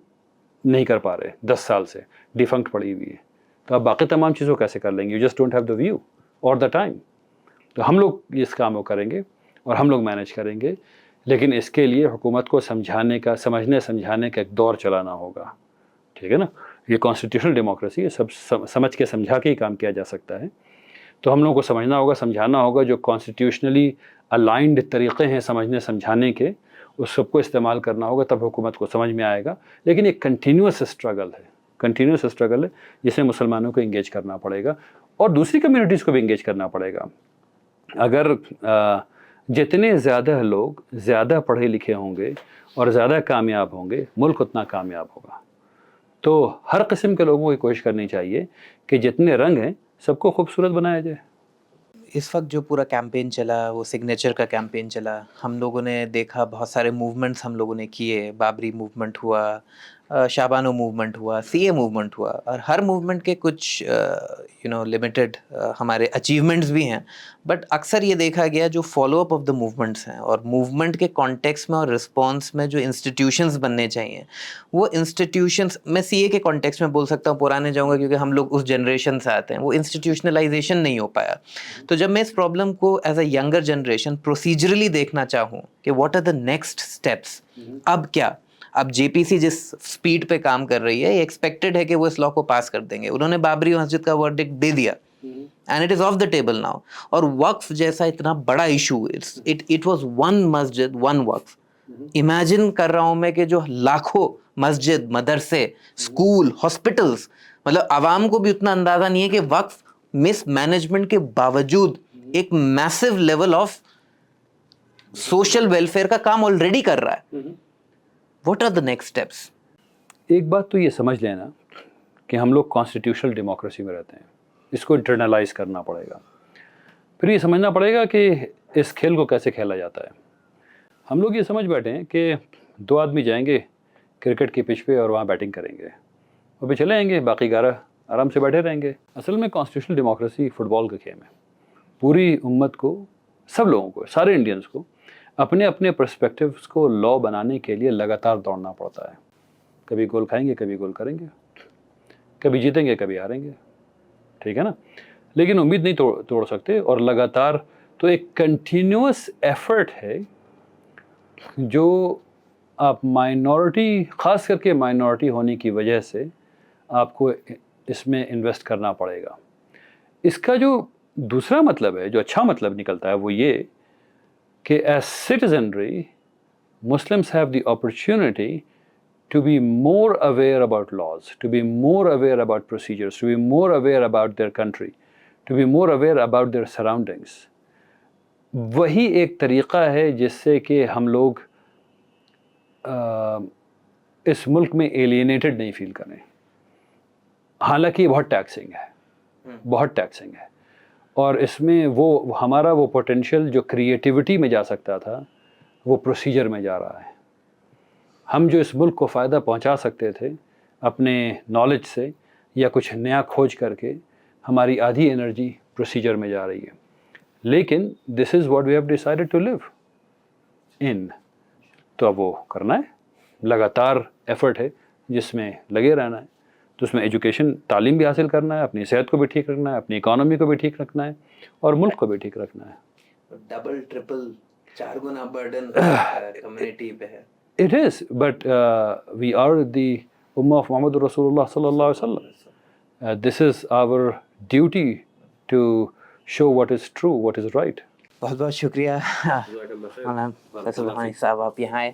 نہیں کر پا رہے 10 سال سے, ڈیفنکٹ پڑی ہوئی ہے, تو آپ باقی تمام چیزوں کیسے کر لیں گے؟ You just don't have the view اور دا ٹائم. تو ہم لوگ اس کام کو کریں گے اور ہم لوگ مینیج کریں گے, لیکن اس کے لیے حکومت کو سمجھانے کا, سمجھنے سمجھانے کا ایک دور چلانا ہوگا, ٹھیک ہے نا. یہ کانسٹیٹیوشنل ڈیموکریسی ہے, سب سمجھ کے سمجھا کے ہی کام کیا جا سکتا ہے. تو ہم لوگوں کو سمجھنا ہوگا, سمجھانا ہوگا, جو کانسٹیٹیوشنلی الائنڈ طریقے ہیں سمجھنے سمجھانے کے, اس سب کو استعمال کرنا ہوگا, تب حکومت کو سمجھ میں آئے گا. لیکن ایک کنٹینیوس اسٹرگل ہے جسے مسلمانوں کو انگیج کرنا پڑے گا اور دوسری کمیونٹیز کو بھی انگیج کرنا پڑے گا. اگر جتنے زیادہ لوگ زیادہ پڑھے لکھے ہوں گے اور زیادہ کامیاب ہوں گے, ملک اتنا کامیاب ہوگا. تو ہر قسم کے لوگوں کو کوشش کرنی چاہیے کہ جتنے رنگ ہیں سب کو خوبصورت بنایا جائے. اس وقت جو پورا کیمپین چلا, وہ سگنیچر کا کیمپین چلا, ہم لوگوں نے دیکھا بہت سارے موومنٹس ہم لوگوں نے کیے. بابری موومنٹ ہوا, شابانو موومنٹ ہوا, سی اے موومنٹ ہوا, اور ہر موومنٹ کے کچھ لمیٹڈ ہمارے اچیومنٹس بھی ہیں. بٹ اکثر یہ دیکھا گیا جو follow up of the movements ہیں, اور موومنٹ کے کانٹیکس میں اور رسپانس میں جو انسٹیٹیوشنز بننے چاہیے, وہ انسٹیٹیوشنز, میں سی اے کے کانٹیکس میں بول سکتا ہوں, پرانے جاؤں گا کیونکہ ہم لوگ اس جنریشن سے آتے ہیں, وہ انسٹیٹیوشنلائزیشن نہیں ہو پایا. تو جب میں اس پرابلم کو as a younger generation procedurally دیکھنا چاہوں کہ what are the next steps, اب کیا, اب جے پی سی جس سپیڈ پہ کام کر رہی ہے, یہ ایکسپیکٹڈ ہے کہ وہ اس لا کو پاس کر دیں گے. انہوں نے بابری مسجد کا ورڈکٹ دے دیا, and it is of the table now. اور وقف جیسا اتنا بڑا issue, it was one Masjid one وقف. امیجن کر رہا ہوں میں کہ جو لاکھوں مسجد, مدرسے, اسکول, ہاسپٹلس, مطلب عوام کو بھی اتنا اندازہ نہیں ہے کہ وقف مس مینجمنٹ کے باوجود ایک meso level of social welfare کا کام آلریڈی کر رہا ہے. What are the next steps? ایک بات تو یہ سمجھ لینا کہ ہم لوگ کانسٹیٹیوشنل ڈیموکریسی میں رہتے ہیں, اس کو انٹرنلائز کرنا پڑے گا. پھر یہ سمجھنا پڑے گا کہ اس کھیل کو کیسے کھیلا جاتا ہے. ہم لوگ یہ سمجھ بیٹھے ہیں کہ 2 آدمی جائیں گے کرکٹ کی پچ پہ اور وہاں بیٹنگ کریں گے, اور پھر چلے آئیں گے, باقی 11 آرام سے بیٹھے رہیں گے. اصل میں کانسٹیٹیوشنل ڈیموکریسی فٹ بال کا کھیل ہے. پوری امت کو, سب لوگوں کو, سارے انڈینز کو اپنے اپنے پرسپیکٹیوز کو لا بنانے کے لیے لگاتار دوڑنا پڑتا ہے. کبھی گول کھائیں گے, کبھی گول کریں گے, کبھی جیتیں گے, کبھی ہاریں گے, ٹھیک ہے نا. لیکن امید نہیں توڑ سکتے, اور لگاتار تو ایک کنٹینیوس ایفرٹ ہے جو آپ مائنورٹی, خاص کر کے مائنورٹی ہونے کی وجہ سے آپ کو اس میں انویسٹ کرنا پڑے گا. اس کا جو دوسرا مطلب ہے, جو اچھا مطلب نکلتا ہے, وہ یہ کہ as citizenry Muslims have the opportunity to be more aware about laws, to be more aware about procedures, to be more aware about their country, to be more aware about their surroundings. وہی ایک طریقہ ہے جس سے کہ ہم لوگ اس ملک میں ایلینیٹڈ نہیں فیل کریں. حالانکہ یہ بہت ٹیکسنگ ہے, بہت ٹیکسنگ ہے, اور اس میں وہ ہمارا وہ پوٹینشیل جو کریٹیوٹی میں جا سکتا تھا, وہ پروسیجر میں جا رہا ہے. ہم جو اس ملک کو فائدہ پہنچا سکتے تھے اپنے نالج سے یا کچھ نیا کھوج کر کے, ہماری آدھی انرجی پروسیجر میں جا رہی ہے. لیکن this is what we have decided to live in. تو اب وہ کرنا ہے, لگاتار ایفرٹ ہے جس میں لگے رہنا ہے. تو اس میں ایجوکیشن, تعلیم بھی حاصل کرنا ہے, اپنی صحت کو بھی ٹھیک رکھنا ہے, اپنی اکانومی کو بھی ٹھیک رکھنا ہے, اور ملک کو بھی ٹھیک رکھنا ہے. ڈبل ٹرپل 4 گنا برڈن کمیونٹی پہ ہے. It is, but we are the Ummah of Muhammad Rasulullah sallallahu alaihi wasallam. This is our duty to show what is true, what is right. بہت بہت شکریہ مولانا فیصل رحمانی صاحب, آپ یہاں آئے.